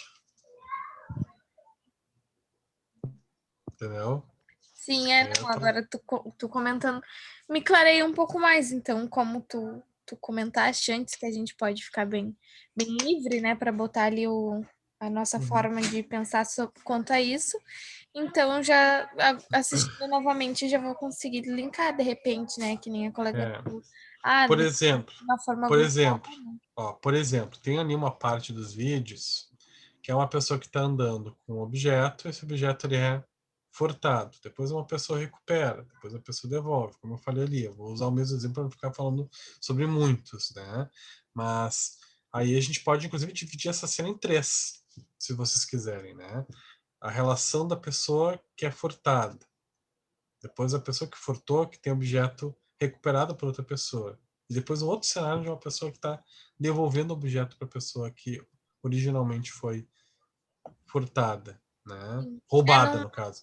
entendeu? Sim, não, Entra. agora tu comentando, me clarei um pouco mais, então, como tu comentaste antes, que a gente pode ficar bem livre, né, para botar ali a nossa Uhum. forma de pensar quanto a isso. Então, já assistindo novamente, já vou conseguir linkar de repente, né, que nem a colega É. falou. Por De exemplo, uma forma por grupal, exemplo, né? por exemplo, tem ali uma parte dos vídeos que é uma pessoa que está andando com um objeto, esse objeto ele é furtado, depois uma pessoa recupera, depois a pessoa devolve, como eu falei ali. Eu vou usar o mesmo exemplo para não ficar falando sobre muitos, né? Mas aí a gente pode, inclusive, dividir essa cena em 3, se vocês quiserem, né? A relação da pessoa que é furtada, depois a pessoa que furtou, que tem objeto recuperado por outra pessoa, e depois um outro cenário de uma pessoa que está devolvendo o objeto para a pessoa que originalmente foi furtada, né? Sim. Roubada, no caso.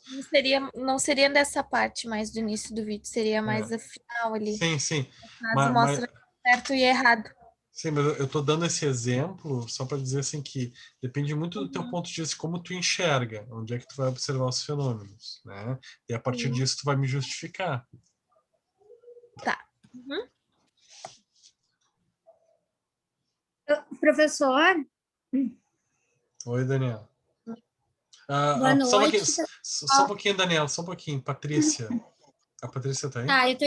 Não seria dessa parte mais do início do vídeo, seria mais a final ali. Sim, sim. No caso, mostra certo e errado. Sim, mas eu estou dando esse exemplo só para dizer assim que depende muito do teu ponto de vista, como tu enxerga, onde é que tu vai observar os fenômenos, né? E a partir disso tu vai me justificar. Tá. Uhum. Professor, Oi, Daniel. boa Só um pouquinho, noite. só um pouquinho, Daniel, só um pouquinho. Patrícia. A Patrícia tá aí? Tá, eu tô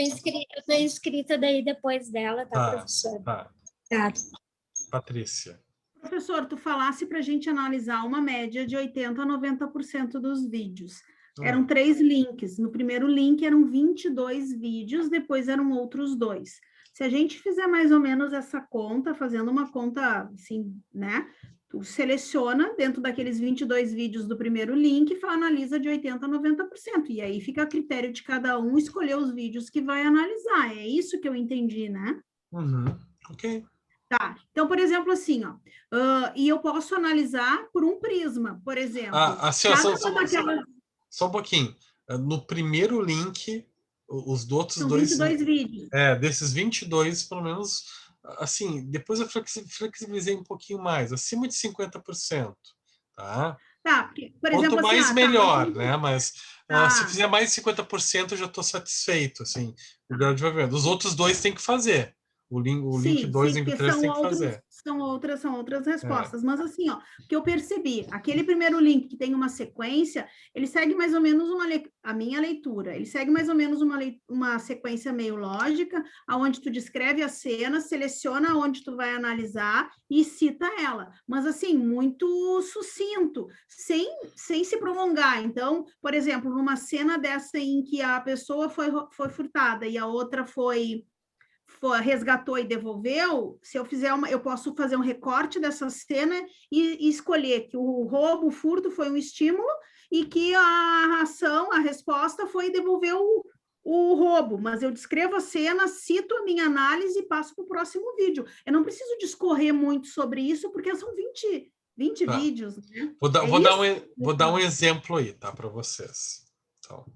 inscrita daí depois dela, tá, Tá, professor? tá. Tá. Patrícia. Professor, tu falasse para a gente analisar uma média de 80% a 90% dos vídeos. Eram 3 links. No primeiro link eram 22 vídeos, depois eram outros 2. Se a gente fizer mais ou menos essa conta, fazendo uma conta assim, né? Tu seleciona dentro daqueles 22 vídeos do primeiro link e analisa de 80% a 90%. E aí fica a critério de cada um escolher os vídeos que vai analisar. É isso que eu entendi, né? Uhum. Ok. Tá, então, por exemplo, assim, ó, e eu posso analisar por um prisma, por exemplo. Assim, ó, só um pouquinho. No primeiro link, os outros São dois... 22 vídeos. Desses 22, pelo menos, assim, depois eu flexibilizei um pouquinho mais, acima de 50%, tá? Tá, porque, por Quanto exemplo, assim, mais, melhor, tá, né? Mas se fizer mais de 50%, eu já estou satisfeito, assim, o grau de desenvolvimento. Os outros dois tem que fazer. O link 2 e o link 3 tem que fazer. São outras respostas. Mas assim, ó, que eu percebi, aquele primeiro link que tem uma sequência, ele segue mais ou menos a minha leitura, ele segue mais ou menos uma sequência meio lógica, onde tu descreve a cena, seleciona onde tu vai analisar e cita ela. Mas assim, muito sucinto, sem se prolongar. Então, por exemplo, numa cena dessa em que a pessoa foi furtada e a outra resgatou e devolveu, se eu fizer eu posso fazer um recorte dessa cena e escolher que o roubo, o furto foi um estímulo e que a ação, a resposta foi devolver o roubo, mas eu descrevo a cena, cito a minha análise e passo para o próximo vídeo. Eu não preciso discorrer muito sobre isso, porque são 20 vídeos. Né? Vou dar um exemplo aí, tá, para vocês. Então,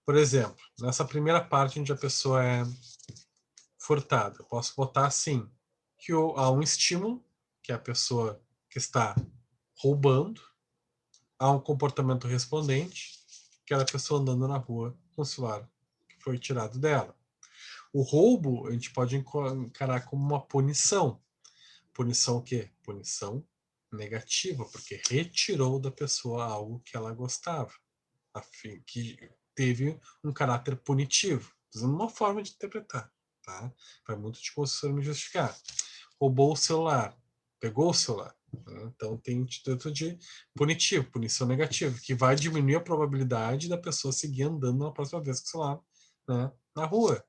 por exemplo, nessa primeira parte onde a pessoa é furtada, eu posso botar assim, que há um estímulo, que é a pessoa que está roubando, há um comportamento respondente, que é a pessoa andando na rua com o celular que foi tirado dela. O roubo a gente pode encarar como uma punição. Punição o quê? Punição negativa, porque retirou da pessoa algo que ela gostava, que teve um caráter punitivo, usando uma forma de interpretar. Tá? Vai muito de como me justificar. Roubou o celular, pegou o celular. Né? Então tem instituto de punitivo, punição negativa, que vai diminuir a probabilidade da pessoa seguir andando na próxima vez com o celular, né, na rua.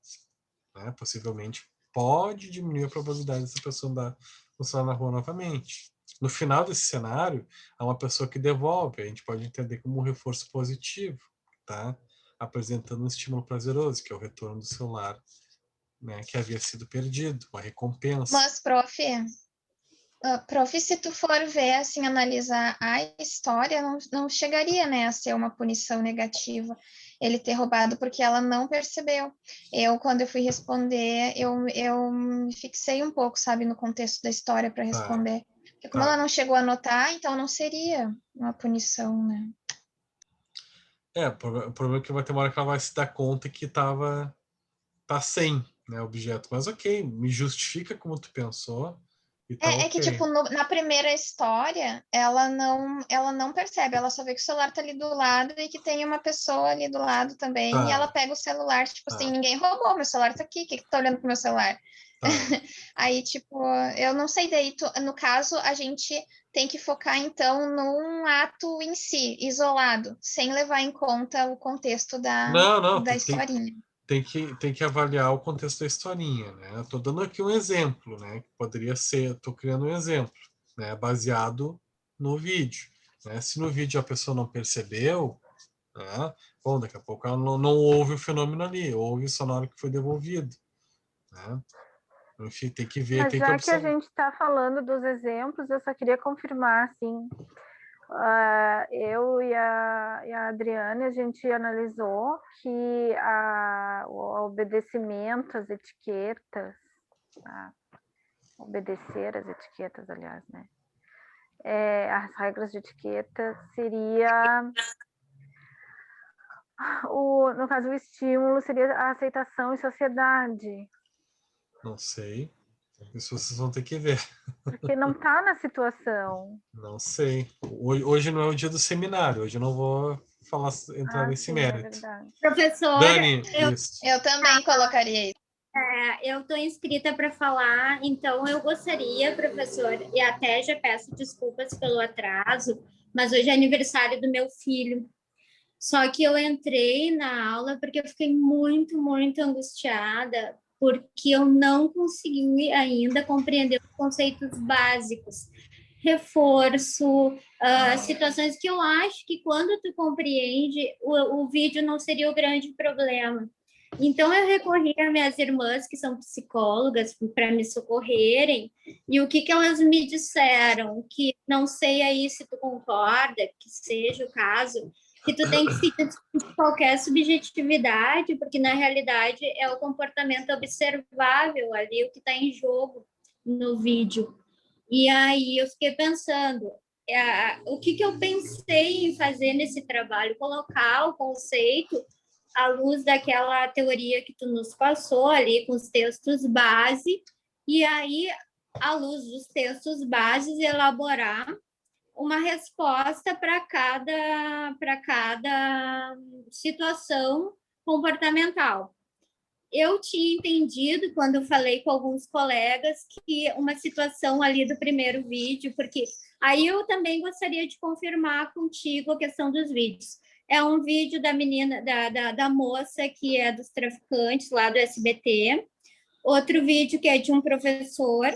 Né? Possivelmente pode diminuir a probabilidade dessa pessoa andar com o celular na rua novamente. No final desse cenário, há uma pessoa que devolve, a gente pode entender como um reforço positivo, tá? Apresentando um estímulo prazeroso, que é o retorno do celular, né, que havia sido perdido, uma recompensa. Mas, prof, se tu for ver, assim, analisar a história, não chegaria, né, a ser uma punição negativa ele ter roubado, porque ela não percebeu. Quando eu fui responder, eu me fixei um pouco, sabe, no contexto da história para responder. Porque como ela não chegou a notar, então não seria uma punição, né? O problema é que vai ter uma hora que ela vai se dar conta que tá sem, né, objeto. Mas ok, me justifica como tu pensou e tá É que, ok. tipo, na primeira história, ela não percebe, ela só vê que o celular tá ali do lado e que tem uma pessoa ali do lado também, e ela Tá, pega o celular, tipo assim, tá, ninguém roubou, meu celular tá aqui, o que que tu tá olhando pro meu celular? tá. Aí, tipo, eu não sei daí, no caso, a gente tem que focar, então, num ato em si, isolado, sem levar em conta o contexto Não, da historinha. tem que avaliar o contexto da historinha, né? Eu tô dando aqui um exemplo, né? Que poderia ser, tô criando um exemplo, né? Baseado no vídeo, né? Se no vídeo a pessoa não percebeu, né? Bom, daqui a pouco ela não ouve o fenômeno ali, ouve só na hora que foi devolvido, né? Enfim, tem que ver, Mas tem que já que a observar. gente está falando dos exemplos, eu só queria confirmar, assim, eu e a Adriane, a gente analisou que o obedecimento às etiquetas, obedecer às etiquetas, aliás, né? As regras de etiqueta seria, no caso, o estímulo seria a aceitação em sociedade, Não sei. Isso vocês vão ter que ver. porque não está na situação. Não sei. Hoje não é o dia do seminário. Hoje eu não vou entrar nesse Sim, é mérito. verdade. Professor, Dani, isso. Eu também colocaria isso. eu estou inscrita para falar, então eu gostaria, professor, e até já peço desculpas pelo atraso, mas hoje é aniversário do meu filho. Só que eu entrei na aula porque eu fiquei muito, muito angustiada, porque eu não consegui ainda compreender os conceitos básicos. Reforço, situações que eu acho que quando tu compreende, o vídeo não seria o grande problema. Então, eu recorri às minhas irmãs, que são psicólogas, para me socorrerem, e o que elas me disseram? Que não sei aí se tu concorda, que seja o caso, que tu tem que se despedir de qualquer subjetividade, porque na realidade é o comportamento observável ali, o que está em jogo no vídeo. E aí eu fiquei pensando, o que eu pensei em fazer nesse trabalho? Colocar o conceito à luz daquela teoria que tu nos passou ali, com os textos base, e aí, à luz dos textos bases, elaborar uma resposta para cada situação comportamental. Eu tinha entendido, quando eu falei com alguns colegas, que uma situação ali do primeiro vídeo, porque aí eu também gostaria de confirmar contigo a questão dos vídeos. É um vídeo da menina, da moça que é dos traficantes lá do SBT, outro vídeo que é de um professor,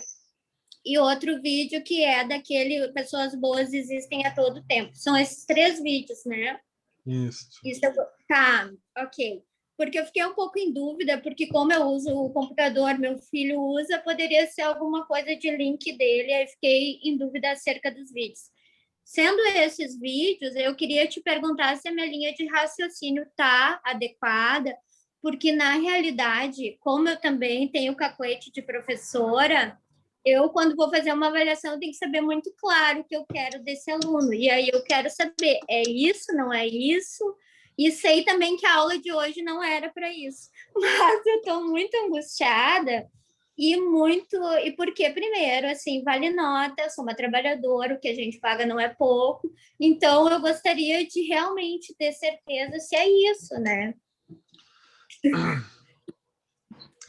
e outro vídeo que é daquele Pessoas Boas Existem a Todo Tempo. São esses 3 vídeos, né? Isso. Tá, ok. Porque eu fiquei um pouco em dúvida, porque como eu uso o computador, meu filho usa, poderia ser alguma coisa de link dele, aí fiquei em dúvida acerca dos vídeos. Sendo esses vídeos, eu queria te perguntar se a minha linha de raciocínio está adequada, porque na realidade, como eu também tenho cacuete de professora, eu, quando vou fazer uma avaliação, tenho que saber muito claro o que eu quero desse aluno. E aí eu quero saber, é isso, não é isso? E sei também que a aula de hoje não era para isso. Mas eu estou muito angustiada e porque, primeiro, assim, vale nota, sou uma trabalhadora, o que a gente paga não é pouco. Então, eu gostaria de realmente ter certeza se é isso, né?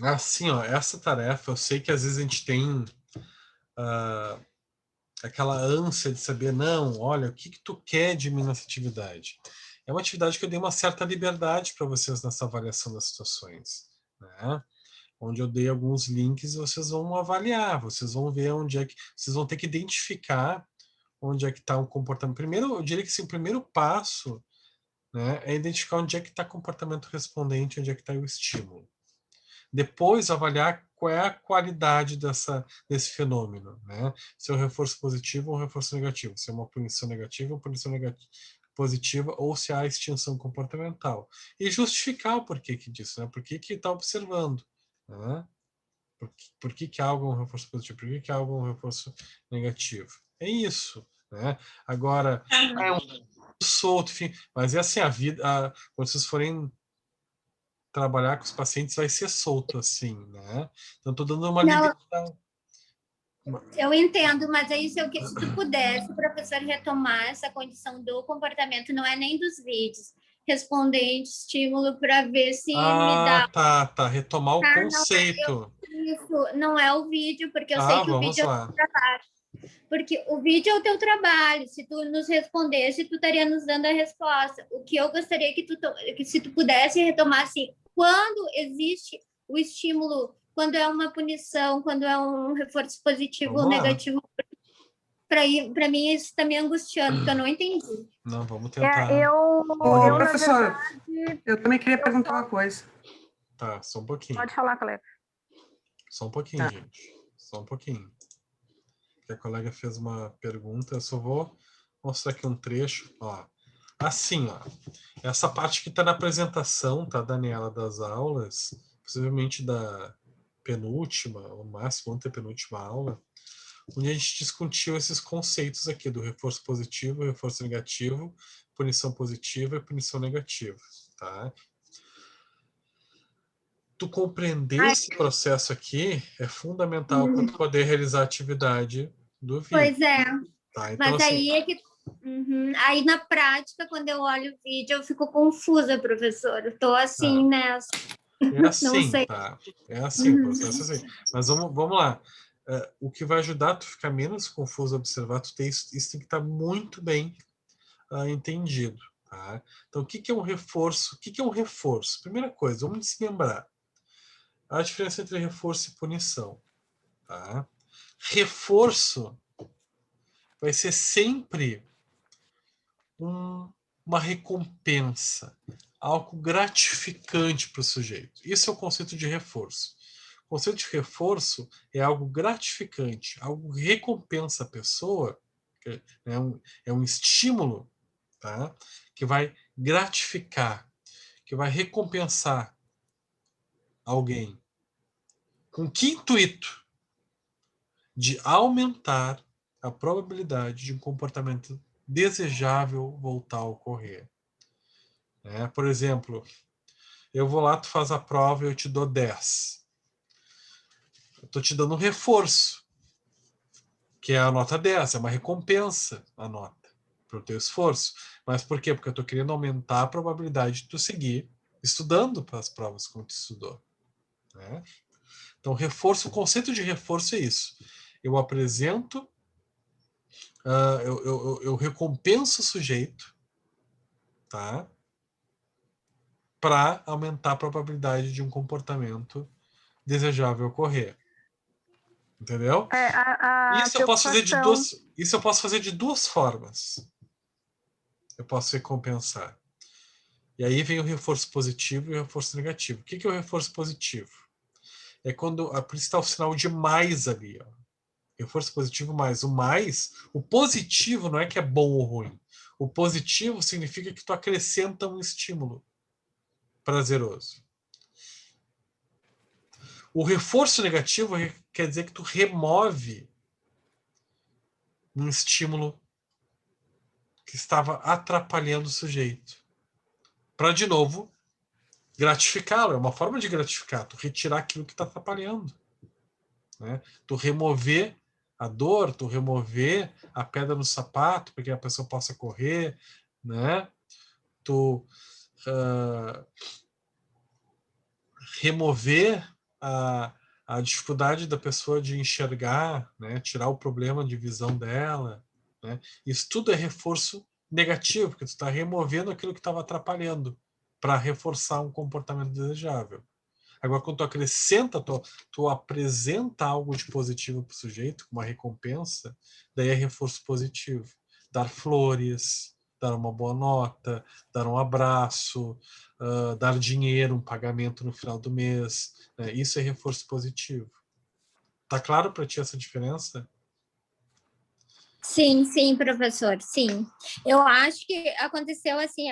Assim, ó, essa tarefa, eu sei que às vezes a gente tem aquela ânsia de saber, não, olha, o que tu quer de mim nessa atividade? É uma atividade que eu dei uma certa liberdade para vocês nessa avaliação das situações, né? Onde eu dei alguns links e vocês vão avaliar, vocês vão ver onde é que... Vocês vão ter que identificar onde é que está um comportamento. Primeiro, eu diria que assim, o primeiro passo, né, é identificar onde é que está o comportamento respondente, onde é que está o estímulo. Depois, avaliar qual é a qualidade desse fenômeno, né? Se é um reforço positivo ou um reforço negativo, se é uma punição negativa ou punição positiva, ou se há extinção comportamental. E justificar o porquê disso, né? Por que está observando, né? Por que algo é um reforço positivo? Por que algo é um reforço negativo? É isso, né? Agora, solto, enfim. Mas é assim, a vida, quando vocês forem trabalhar com os pacientes, vai ser solto, assim, né? Então, estou dando uma Não, liberdade. eu entendo, mas aí se tu pudesse, professor, retomar essa condição do comportamento, não é nem dos vídeos, responder em estímulo para ver se me dá. Tá. Retomar o conceito. Isso, não é o vídeo, porque eu sei que o Vamos vídeo é o lá. teu trabalho. Porque o vídeo é o teu trabalho. Se tu nos respondesse, tu estaria nos dando a resposta. O que eu gostaria que se tu pudesse retomar assim, quando existe o estímulo, quando é uma punição, quando é um reforço positivo ou negativo, para mim isso está me angustiando, porque eu não entendi. Não, vamos tentar. Professor, eu também queria perguntar uma coisa. Tá, só um pouquinho. Pode falar, colega. Só um pouquinho, gente. Só um pouquinho. A colega fez uma pergunta, eu só vou mostrar aqui um trecho. Ó. Assim, ó. Essa parte que está na apresentação, tá, Daniela, das aulas, possivelmente da penúltima, ou máximo antepenúltima aula, onde a gente discutiu esses conceitos aqui do reforço positivo, reforço negativo, punição positiva e punição negativa, tá? Tu compreender esse processo aqui é fundamental para tu poder realizar a atividade do vídeo. Pois é. Tá? Então, mas aí é que... Aí, na prática, quando eu olho o vídeo, eu fico confusa, professor. Eu tô assim, nessa. É assim, não sei. tá? É assim, o processo é assim. Mas vamos lá. O que vai ajudar a tu ficar menos confuso a observar, isso tem que estar muito bem entendido. Tá? Então, o que é um reforço? O que é um reforço? Primeira coisa, vamos se lembrar. A diferença entre reforço e punição. Tá? Reforço vai ser sempre uma recompensa, algo gratificante para o sujeito. Isso é o conceito de reforço. O conceito de reforço é algo gratificante, algo que recompensa a pessoa, é um estímulo, tá? Que vai gratificar, que vai recompensar alguém. Com que intuito? De aumentar a probabilidade de um comportamento desejável voltar a ocorrer. Por exemplo, eu vou lá, tu faz a prova e eu te dou 10. Eu estou te dando um reforço, que é a nota 10, é uma recompensa a nota para o teu esforço. Mas por quê? Porque eu estou querendo aumentar a probabilidade de tu seguir estudando para as provas como tu estudou. Né? Então, reforço, o conceito de reforço é isso. Eu apresento, eu recompenso o sujeito, tá? Para aumentar a probabilidade de um comportamento desejável ocorrer. Entendeu? Isso eu posso fazer de duas formas. Eu posso recompensar. E aí vem o reforço positivo e o reforço negativo. O que é o reforço positivo? É quando por isso está o sinal de mais ali. Ó. Reforço positivo mais. O positivo não é que é bom ou ruim. O positivo significa que tu acrescenta um estímulo prazeroso. O reforço negativo quer dizer que tu remove um estímulo que estava atrapalhando o sujeito. Para, de novo, gratificá-lo. É uma forma de gratificar. Tu retirar aquilo que está atrapalhando. Né? Tu remover a dor, tu remover a pedra no sapato para que a pessoa possa correr. Né? Tu remover a dificuldade da pessoa de enxergar, né? Tirar o problema de visão dela. Né? Isso tudo é reforço negativo, porque tu está removendo aquilo que estava atrapalhando para reforçar um comportamento desejável. Agora, quando tu acrescenta, tu apresenta algo de positivo para o sujeito, uma recompensa, daí é reforço positivo. Dar flores, dar uma boa nota, dar um abraço, dar dinheiro, um pagamento no final do mês. Né? Isso é reforço positivo. Tá claro para ti essa diferença? Sim, professor, sim. Eu acho que aconteceu assim,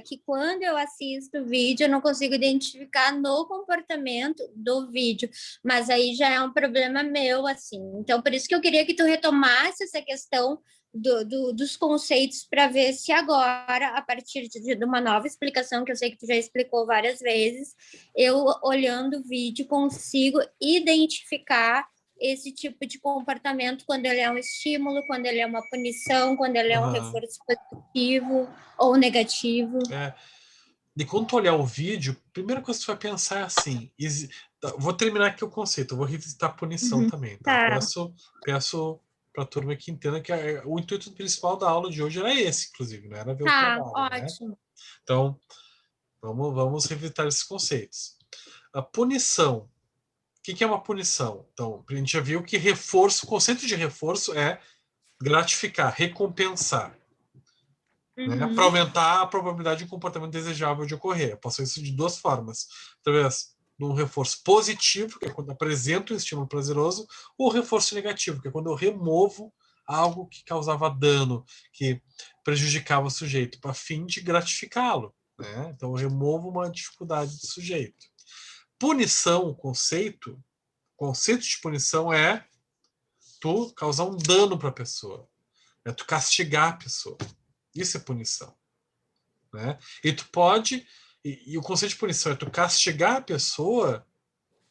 que quando eu assisto o vídeo, eu não consigo identificar no comportamento do vídeo, mas aí já é um problema meu, assim. Então, por isso que eu queria que tu retomasse essa questão dos conceitos para ver se agora, a partir de uma nova explicação, que eu sei que tu já explicou várias vezes, eu, olhando o vídeo, consigo identificar esse tipo de comportamento quando ele é um estímulo, quando ele é uma punição, quando ele é um reforço positivo ou negativo. E quando tu olhar o vídeo, a primeira coisa que tu vai pensar é assim, vou terminar aqui o conceito, eu vou revisitar a punição também, tá? Peço para a turma que entenda que o intuito principal da aula de hoje era esse, inclusive, não era ver o trabalho, ótimo. né? Então, vamos revisitar esses conceitos. A punição. O que é uma punição? Então, a gente já viu que o conceito de reforço é gratificar, recompensar, né? Para aumentar a probabilidade de um comportamento desejável de ocorrer. Eu posso fazer isso de duas formas. Através de um reforço positivo, que é quando apresento um estímulo prazeroso, ou reforço negativo, que é quando eu removo algo que causava dano, que prejudicava o sujeito, para fim de gratificá-lo, né? Então, eu removo uma dificuldade do sujeito. Punição, o conceito de punição é tu causar um dano para a pessoa, é tu castigar a pessoa. Isso é punição, né? E tu pode e o conceito de punição é tu castigar a pessoa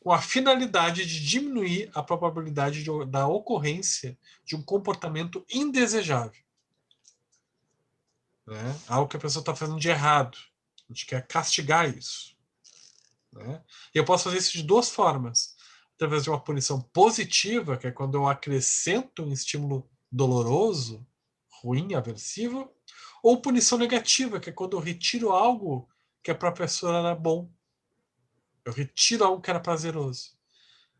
com a finalidade de diminuir a probabilidade da ocorrência de um comportamento indesejável, né? Algo que a pessoa está fazendo de errado. A gente quer castigar isso, né? E eu posso fazer isso de duas formas. Através de uma punição positiva, que é quando eu acrescento um estímulo doloroso, ruim, aversivo, ou punição negativa, que é quando eu retiro algo que para a pessoa era bom. Eu retiro algo que era prazeroso.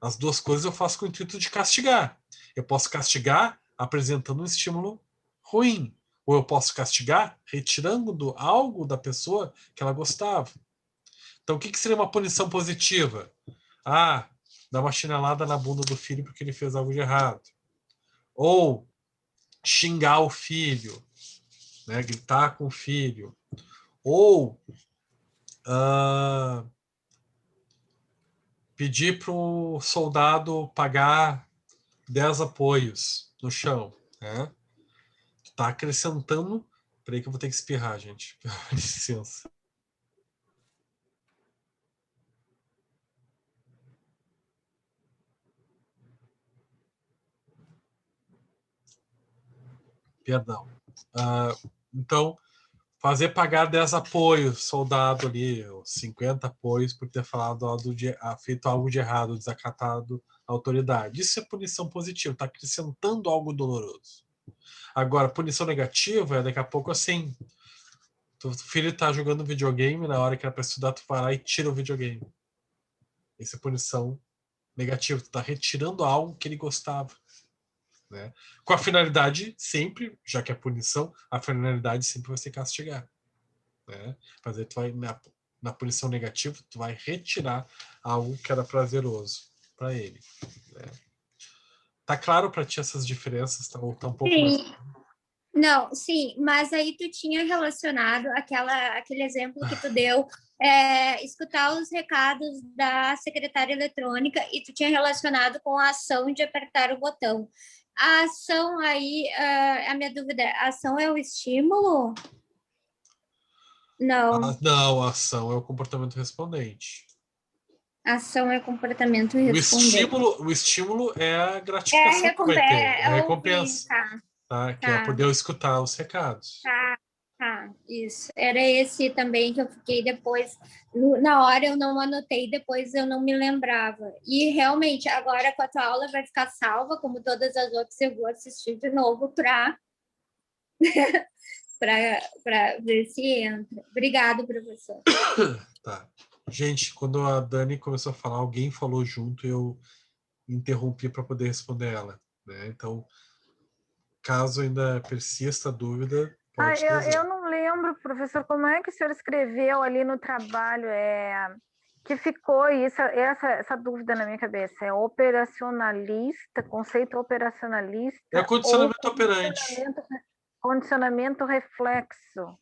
As duas coisas eu faço com o intuito de castigar. Eu posso castigar apresentando um estímulo ruim, ou eu posso castigar retirando algo da pessoa que ela gostava. Então, o que seria uma punição positiva? Dar uma chinelada na bunda do filho porque ele fez algo de errado. Ou xingar o filho, né? Gritar com o filho. Ou pedir para o soldado pagar 10 apoios no chão. Né? Tu tá acrescentando... Peraí que eu vou ter que espirrar, gente. Licença. Perdão. Então, fazer pagar 10 apoios, soldado ali, 50 apoios por ter feito algo de errado, desacatado a autoridade. Isso é punição positiva, está acrescentando algo doloroso. Agora, punição negativa é daqui a pouco assim, o filho está jogando videogame, na hora que era para estudar, tu vai lá e tira o videogame. Isso é punição negativa, tu está retirando algo que ele gostava. Né? Com a finalidade sempre, já que é punição, a finalidade sempre vai ser castigar. Né? Fazer, tu vai, na punição negativa, tu vai retirar algo que era prazeroso para ele. Né? Tá claro para ti essas diferenças? Tá um pouco mais... Não, sim, mas aí tu tinha relacionado aquele exemplo que tu deu, escutar os recados da secretária eletrônica, e tu tinha relacionado com a ação de apertar o botão. A ação aí, a minha dúvida é, a ação é o estímulo? Não. Não, a ação é o comportamento respondente. A ação é comportamento respondente. O estímulo é a gratificação que vai ter, é a recompensa. Tá? Que é poder escutar os recados. Isso. Era esse também que eu fiquei depois. Na hora eu não anotei, depois eu não me lembrava. E realmente, agora com a tua aula vai ficar salva, como todas as outras, eu vou assistir de novo para ver se entra. Obrigado, professor. Tá. Gente, quando a Dani começou a falar, alguém falou junto e eu interrompi para poder responder ela. Né? Então, caso ainda persista a dúvida, pode eu não lembro, professor, como é que o senhor escreveu ali no trabalho? que ficou essa dúvida na minha cabeça. É operacionalista, conceito operacionalista. É condicionamento operante. Condicionamento reflexo.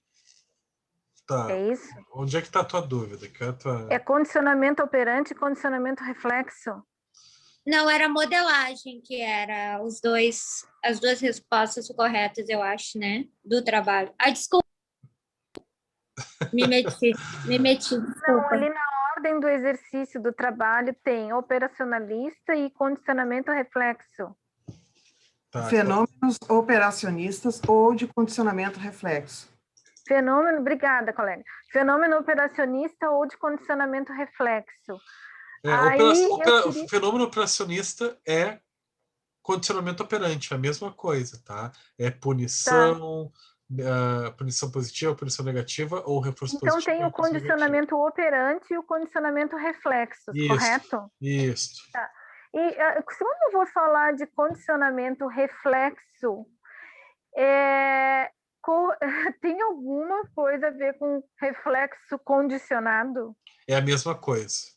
Tá. É isso? Onde é que está a tua dúvida? É condicionamento operante e condicionamento reflexo. Não, era modelagem, que era as duas respostas corretas, eu acho, né? Do trabalho. Ai, desculpa. Me meti, Não, desculpa. ali na ordem do exercício do trabalho tem operacionalista e condicionamento reflexo. Tá. Fenômenos operacionistas ou de condicionamento reflexo. Fenômeno, obrigada, colega. Fenômeno operacionista ou de condicionamento reflexo. Fenômeno operacionista é condicionamento operante, é a mesma coisa, tá? É punição, punição positiva, punição negativa ou reforço então, positivo. tem o condicionamento operante e o condicionamento reflexo, correto? Isso. Tá. E quando eu vou falar de condicionamento reflexo, tem alguma coisa a ver com reflexo condicionado? É a mesma coisa.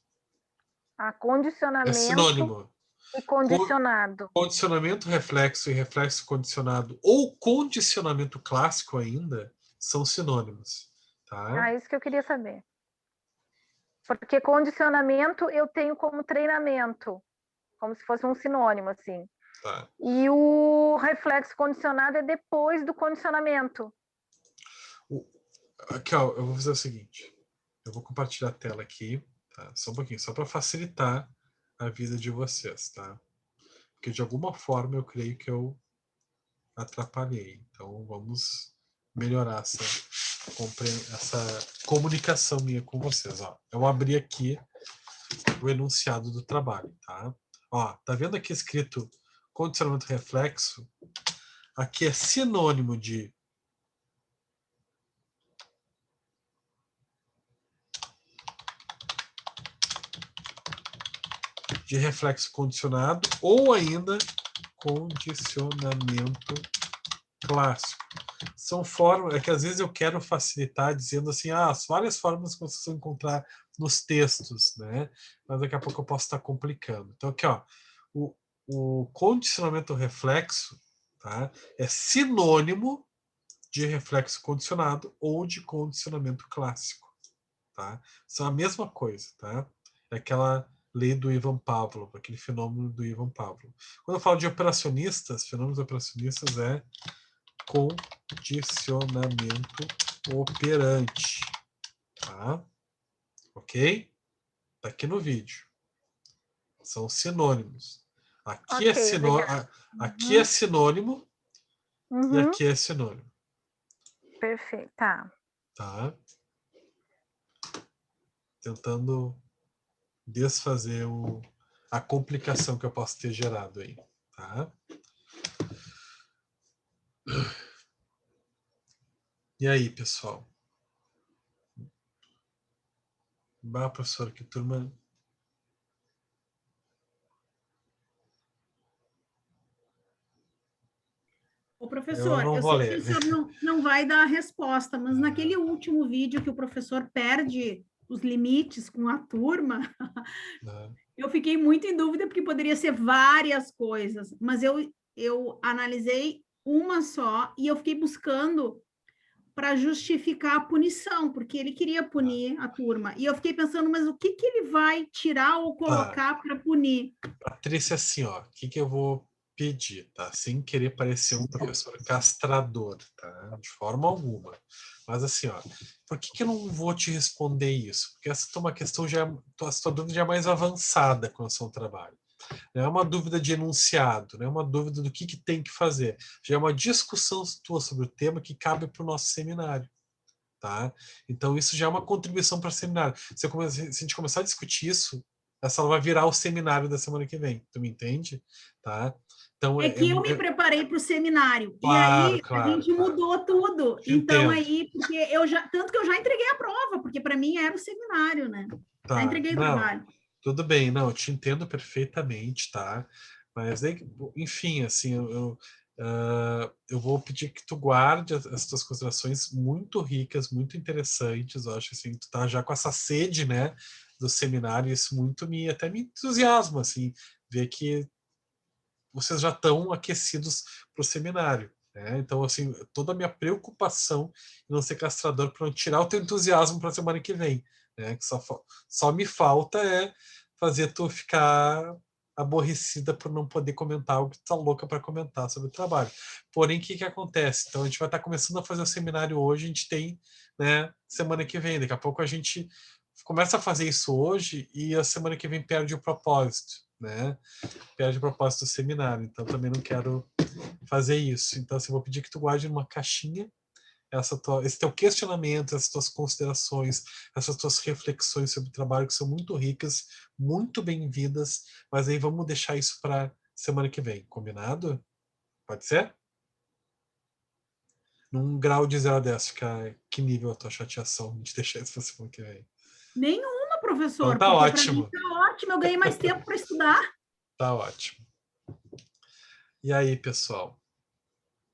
Condicionamento é sinônimo. E condicionado. Condicionamento reflexo e reflexo condicionado ou condicionamento clássico ainda são sinônimos. Tá? Isso que eu queria saber. Porque condicionamento eu tenho como treinamento, como se fosse um sinônimo, assim. Tá. E o reflexo condicionado é depois do condicionamento. Aqui, ó, eu vou fazer o seguinte. Eu vou compartilhar a tela aqui, tá? Só um pouquinho, só para facilitar a vida de vocês, tá? Porque de alguma forma eu creio que eu atrapalhei. Então vamos melhorar essa comunicação minha com vocês. Ó, eu abri aqui o enunciado do trabalho, tá? Ó, tá vendo aqui escrito condicionamento reflexo? Aqui é sinônimo de reflexo condicionado ou ainda condicionamento clássico. São formas, é que às vezes eu quero facilitar dizendo assim, as várias formas que vocês vão encontrar nos textos, né? Mas daqui a pouco eu posso estar complicando. Então aqui, ó, o condicionamento reflexo, tá? É sinônimo de reflexo condicionado ou de condicionamento clássico, tá? São a mesma coisa, tá? É aquela lei do Ivan Pavlov, aquele fenômeno do Ivan Pavlov. Quando eu falo de operacionistas, fenômenos operacionistas é condicionamento operante, tá? Ok? Tá aqui no vídeo. São sinônimos. Aqui é sinônimo e aqui é sinônimo. Perfeito, tá. Tá? Tentando desfazer a complicação que eu posso ter gerado aí, tá? E aí, pessoal? Professor, que turma... Ô, professor, eu sei ler. que o senhor não vai dar a resposta, mas naquele último vídeo que o professor perde os limites com a turma, eu fiquei muito em dúvida, porque poderia ser várias coisas, mas eu analisei uma só e eu fiquei buscando para justificar a punição, porque ele queria punir a turma. E eu fiquei pensando, mas o que ele vai tirar ou colocar para punir? Patrícia, assim, ó, o que eu vou pedir, tá? Sem querer parecer um professor castrador, tá? De forma alguma. Mas assim, ó, por que eu não vou te responder isso? Porque essa é uma questão a sua dúvida já é mais avançada com relação ao trabalho. Não é uma dúvida de enunciado, não é uma dúvida do que tem que fazer. Já é uma discussão tua sobre o tema que cabe para o nosso seminário. Tá? Então isso já é uma contribuição para o seminário. Se a gente começar a discutir isso, essa vai virar o seminário da semana que vem. Tu me entende? Tá? Então, eu me preparei para o seminário. Claro, e aí a gente mudou tudo. Então aí, porque tanto que eu já entreguei a prova, porque para mim era o seminário, né? Tá. Já entreguei o trabalho. Tudo bem, não, eu te entendo perfeitamente, tá? Mas, enfim, assim, Eu vou pedir que tu guarde as tuas considerações muito ricas, muito interessantes. Eu acho assim, tu tá já com essa sede, né, do seminário, isso muito até me entusiasma, assim, ver que vocês já estão aquecidos para o seminário, né? Então, assim, toda a minha preocupação em não ser castrador para não tirar o teu entusiasmo para a semana que vem, né? Que só me falta é fazer tu ficar aborrecida por não poder comentar algo que tu tá louca para comentar sobre o trabalho. Porém, o que acontece? Então, a gente vai estar começando a fazer o seminário hoje, a gente tem, né, semana que vem. Daqui a pouco a gente começa a fazer isso hoje e a semana que vem perde o propósito, né? Perde o propósito do seminário. Então, também não quero fazer isso. Então, assim, vou pedir que tu guarde numa caixinha esse teu questionamento, essas tuas considerações, essas tuas reflexões sobre o trabalho, que são muito ricas, muito bem-vindas, mas aí vamos deixar isso para semana que vem, combinado? Pode ser? Num grau de 0 a 10, que nível a tua chateação de deixar isso para semana que vem? Nenhuma, professor, Então tá porque para mim ótimo. tá ótimo, eu ganhei mais tempo para estudar. Tá ótimo. E aí, pessoal?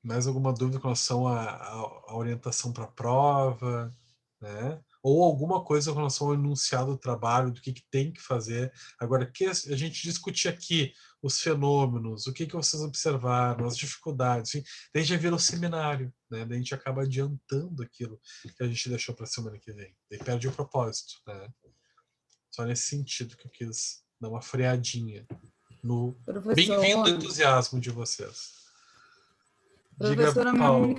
Mais alguma dúvida com relação à orientação para a prova, né? Ou alguma coisa com relação ao enunciado do trabalho, do que tem que fazer. Agora, que a gente discutir aqui os fenômenos, o que vocês observaram, as dificuldades, enfim, daí já vira o seminário, né? Daí a gente acaba adiantando aquilo que a gente deixou para a semana que vem. Daí perde o propósito, né? Só nesse sentido que eu quis dar uma freadinha no bem-vindo entusiasmo de vocês. Diga, Professora, Paulo.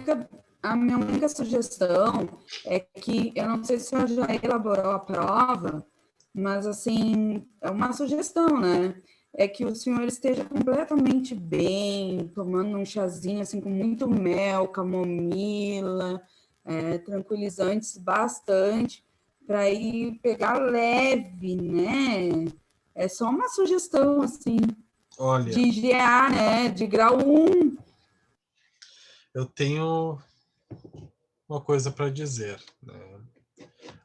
a minha única sugestão é que, eu não sei se a já elaborou a prova, mas, assim, é uma sugestão, né? É que o senhor esteja completamente bem, tomando um chazinho, assim, com muito mel, camomila, tranquilizantes bastante, para ir pegar leve, né? É só uma sugestão, assim, Olha, de GA, né? De grau 1. eu tenho uma coisa para dizer, né?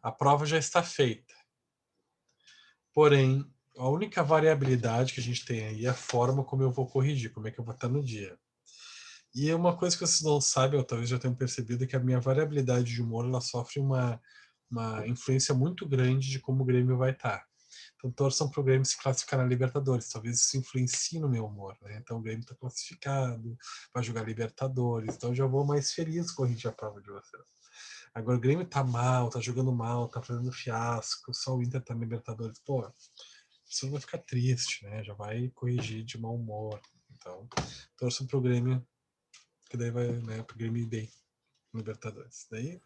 A prova já está feita. Porém, a única variabilidade que a gente tem aí é a forma como eu vou corrigir, como é que eu vou estar no dia. E uma coisa que vocês não sabem, ou talvez já tenham percebido, é que a minha variabilidade de humor ela sofre uma influência muito grande de como o Grêmio vai estar. Então, torçam para o Grêmio se classificar na Libertadores. Talvez isso influencie no meu humor, né? Então, o Grêmio está classificado, vai jogar Libertadores. Então, eu já vou mais feliz corrigir a prova de vocês. Agora, o Grêmio tá mal, tá jogando mal, tá fazendo fiasco, só o Inter tá na Libertadores. Pô, isso vai ficar triste, né? Já vai corrigir de mau humor. Então, torçam pro Grêmio, que daí vai, né, pro Grêmio ir bem no Libertadores. Daí...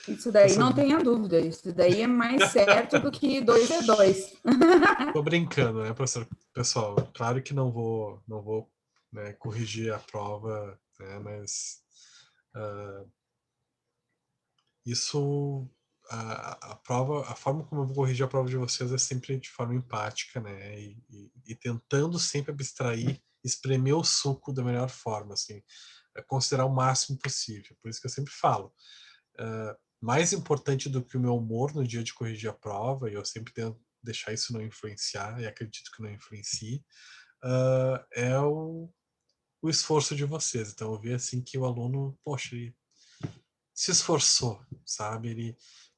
Isso daí não tenha dúvida, isso daí é mais certo do que 2 é 2. Tô brincando, né, professor? Pessoal, claro que não vou né, corrigir a prova, né, mas isso a prova, a forma como eu vou corrigir a prova de vocês é sempre de forma empática, né, e tentando sempre abstrair, espremer o suco da melhor forma, assim, considerar o máximo possível. Por isso que eu sempre falo, mais importante do que o meu humor no dia de corrigir a prova, e eu sempre tento deixar isso não influenciar, e acredito que não influencie, é o esforço de vocês. Então eu vi assim que o aluno, poxa, ele se esforçou, sabe? Ele,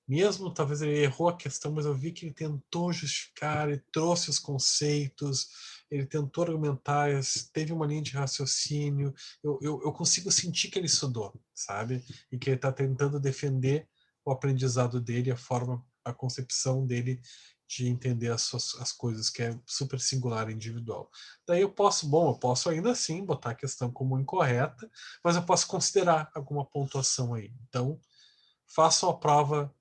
mesmo talvez ele errou a questão, mas eu vi que ele tentou justificar, ele trouxe os conceitos, ele tentou argumentar, teve uma linha de raciocínio. Eu consigo sentir que ele estudou, sabe? E que ele está tentando defender o aprendizado dele, a forma, a concepção dele de entender as coisas, que é super singular e individual. Daí eu posso ainda assim botar a questão como incorreta, mas eu posso considerar alguma pontuação aí. Então, façam a prova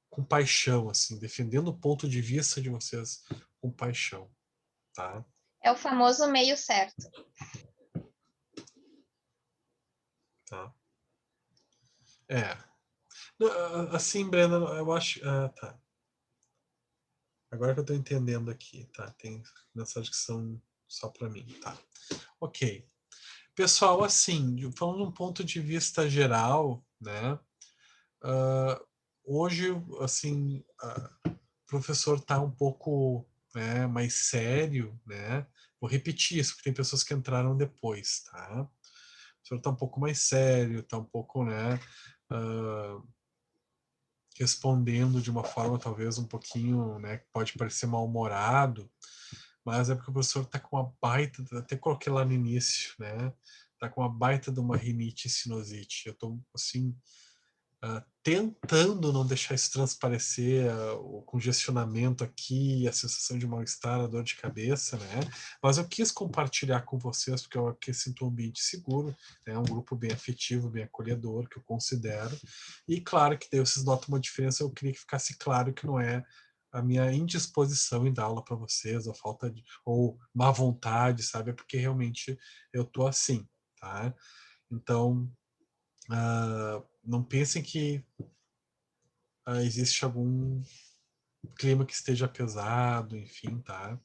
com paixão, assim, defendendo o ponto de vista de vocês com paixão, tá? É o famoso meio certo. Tá. Assim, Brenda, eu acho... tá. Agora que eu tô entendendo aqui, tá? Tem mensagens que são só para mim, tá? Ok. Pessoal, assim, falando de um ponto de vista geral, né? Hoje, assim, o professor tá um pouco, né, mais sério, né? Vou repetir isso, porque tem pessoas que entraram depois, tá? professor está um pouco mais sério, está um pouco, né, respondendo de uma forma talvez um pouquinho, né, que pode parecer mal-humorado, mas é porque o professor está com uma baita, até coloquei lá no início, né, está com uma baita de uma rinite e sinusite. Eu estou, assim, tentando não deixar isso transparecer, o congestionamento aqui, a sensação de mal-estar, a dor de cabeça, né? Mas eu quis compartilhar com vocês, porque eu aqui sinto um ambiente seguro, né? Um grupo bem afetivo, bem acolhedor, que eu considero. E claro que daí vocês notam uma diferença, eu queria que ficasse claro que não é a minha indisposição em dar aula para vocês, ou falta de, ou má vontade, sabe? É porque realmente eu tô assim, tá? Então, não pensem que existe algum clima que esteja pesado, enfim, tá?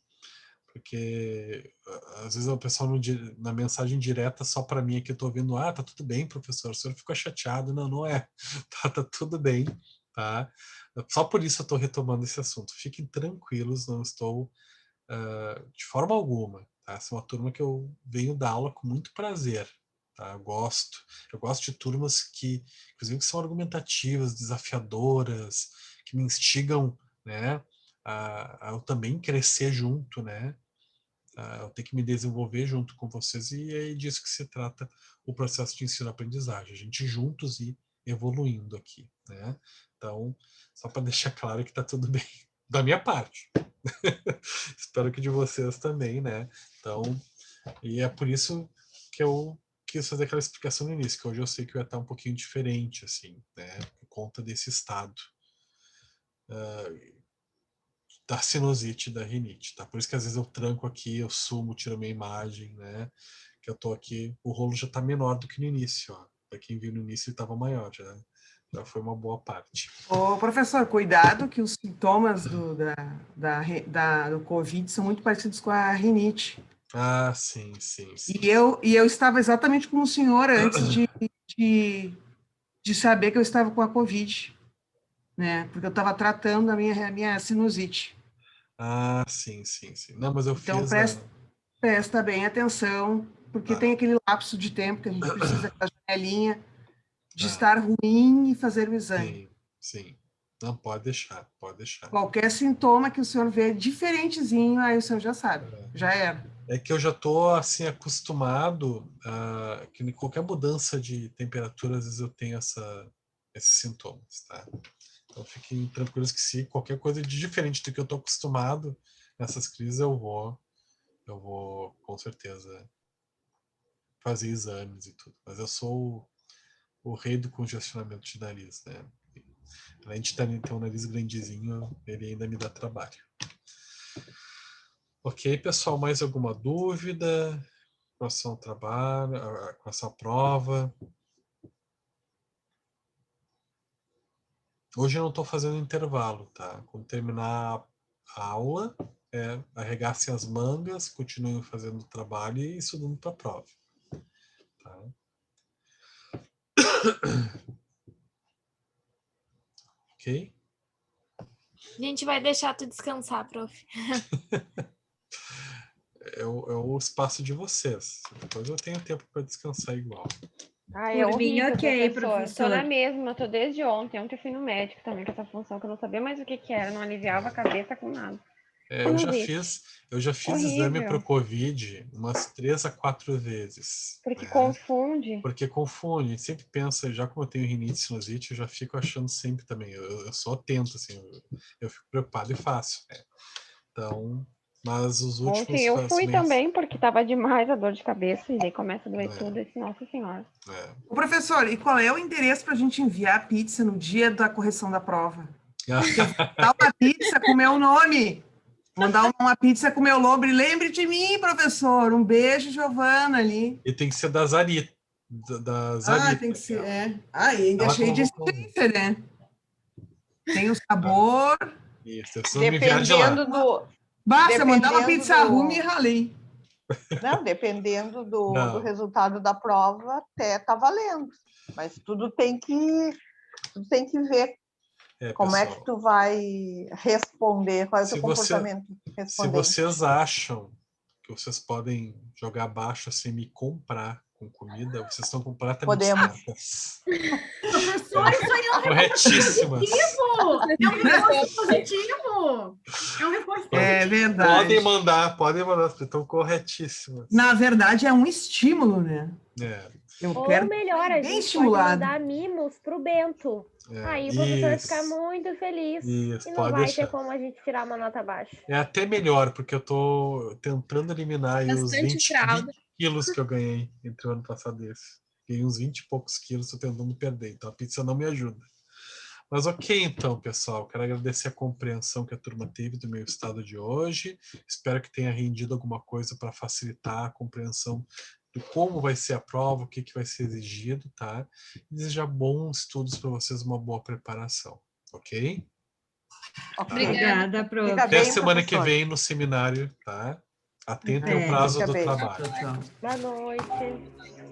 Porque às vezes o pessoal na mensagem direta só para mim é que eu tô ouvindo, tá tudo bem, professor, o senhor ficou chateado. Não, não é. Tá tudo bem, tá? Só por isso eu tô retomando esse assunto. Fiquem tranquilos, não estou de forma alguma, tá? Essa é uma turma que eu venho dar aula com muito prazer. Tá? Eu gosto de turmas que, inclusive, que são argumentativas, desafiadoras, que me instigam, né, a eu também crescer junto, né, eu tenho que me desenvolver junto com vocês, e é disso que se trata o processo de ensino-aprendizagem, a gente juntos e evoluindo aqui, né? Então, só para deixar claro que está tudo bem da minha parte. Espero que de vocês também, né? Então, e é por isso que eu quis fazer aquela explicação no início, que hoje eu sei que vai estar um pouquinho diferente, assim, né? Por conta desse estado da sinusite, da rinite, tá? Por isso que às vezes eu tranco aqui, eu sumo, tiro minha imagem, né? Que eu tô aqui, o rolo já tá menor do que no início, ó. Pra quem viu no início ele tava maior, já foi uma boa parte. Ô, professor, cuidado que os sintomas do Covid são muito parecidos com a rinite. Ah, sim. E eu estava exatamente como o senhor antes de saber que eu estava com a Covid, né? Porque eu estava tratando a minha sinusite. Ah, sim. Não, mas eu Então, fiz presta bem atenção, porque tem aquele lapso de tempo que a gente precisa daquela janelinha de estar ruim e fazer o exame. Sim. Não, pode deixar. Qualquer sintoma que o senhor vê diferentezinho, aí o senhor já sabe, já era. É que eu já tô, assim, acostumado que qualquer mudança de temperatura, às vezes eu tenho esses sintomas, tá? Então fiquem tranquilos que se qualquer coisa de diferente do que eu tô acostumado nessas crises, eu vou com certeza fazer exames e tudo. Mas eu sou o rei do congestionamento de nariz, né? Além de ter um nariz grandezinho, ele ainda me dá trabalho. Ok, pessoal, mais alguma dúvida com relação ao trabalho, com relação à prova? Hoje eu não estou fazendo intervalo, tá? Quando terminar a aula, arregassem as mangas, continuem fazendo o trabalho e estudando para a prova. Tá? Ok? A gente vai deixar tu descansar, prof. É o espaço de vocês. Depois eu tenho tempo para descansar igual. É Por mim, horrível, ok, Tô na professor. mesma, tô desde ontem. Ontem eu fui no médico também com essa função, que eu não sabia mais o que era, não aliviava a cabeça com nada. Eu já fiz exame para o Horrível. Covid umas 3 a 4 vezes. Porque né? confunde. Porque confunde, a gente sempre pensa, já como eu tenho rinite e sinusite, eu já fico achando sempre também. Eu sou atento, assim, eu fico preocupado e faço. Né? Então, mas os últimos... Ontem eu fui também, porque tava demais a dor de cabeça, e daí começa a doer tudo, esse nossa senhora. Ô, professor, e qual é o endereço para a gente enviar a pizza no dia da correção da prova? Eu vou dar uma pizza com o meu nome. Mandar uma pizza com o meu nome. Lembre de mim, professor. Um beijo, Giovana, ali. E tem que ser da Zarita. Da Zarita, tem que ser, e ainda ela cheio de colocou. essência, né? Tem o sabor. Isso, eu me enviar de lá. Basta mandar uma pizza ruim e ralei. Não, dependendo do resultado da prova, até tá valendo. Mas tudo tem que ver como pessoal, é que tu vai responder, qual é o teu comportamento Se respondente. vocês acham que vocês podem jogar abaixo assim, me comprar com comida, vocês estão completamente certas. Professor, isso aí é um corretíssimas. É um reforço positivo. É um reforço positivo. É verdade. Podem mandar, estão corretíssimas. Na verdade, é um estímulo, né? Ou melhor, a gente pode mandar mimos pro Bento. Aí o professor vai ficar muito feliz. E não vai ter como a gente tirar uma nota baixa. É até melhor, porque eu tô tentando eliminar aí os 20 quilos que eu ganhei entre o ano passado e esse. Ganhei uns 20 e poucos quilos, tô tentando perder. Então a pizza não me ajuda. Mas ok, então, pessoal. Quero agradecer a compreensão que a turma teve do meu estado de hoje. Espero que tenha rendido alguma coisa para facilitar a compreensão de como vai ser a prova, o que vai ser exigido, tá? E desejar bons estudos para vocês, uma boa preparação, ok? Obrigada, prof. Até semana que vem no seminário, tá? Atento ao prazo do trabalho. Boa noite.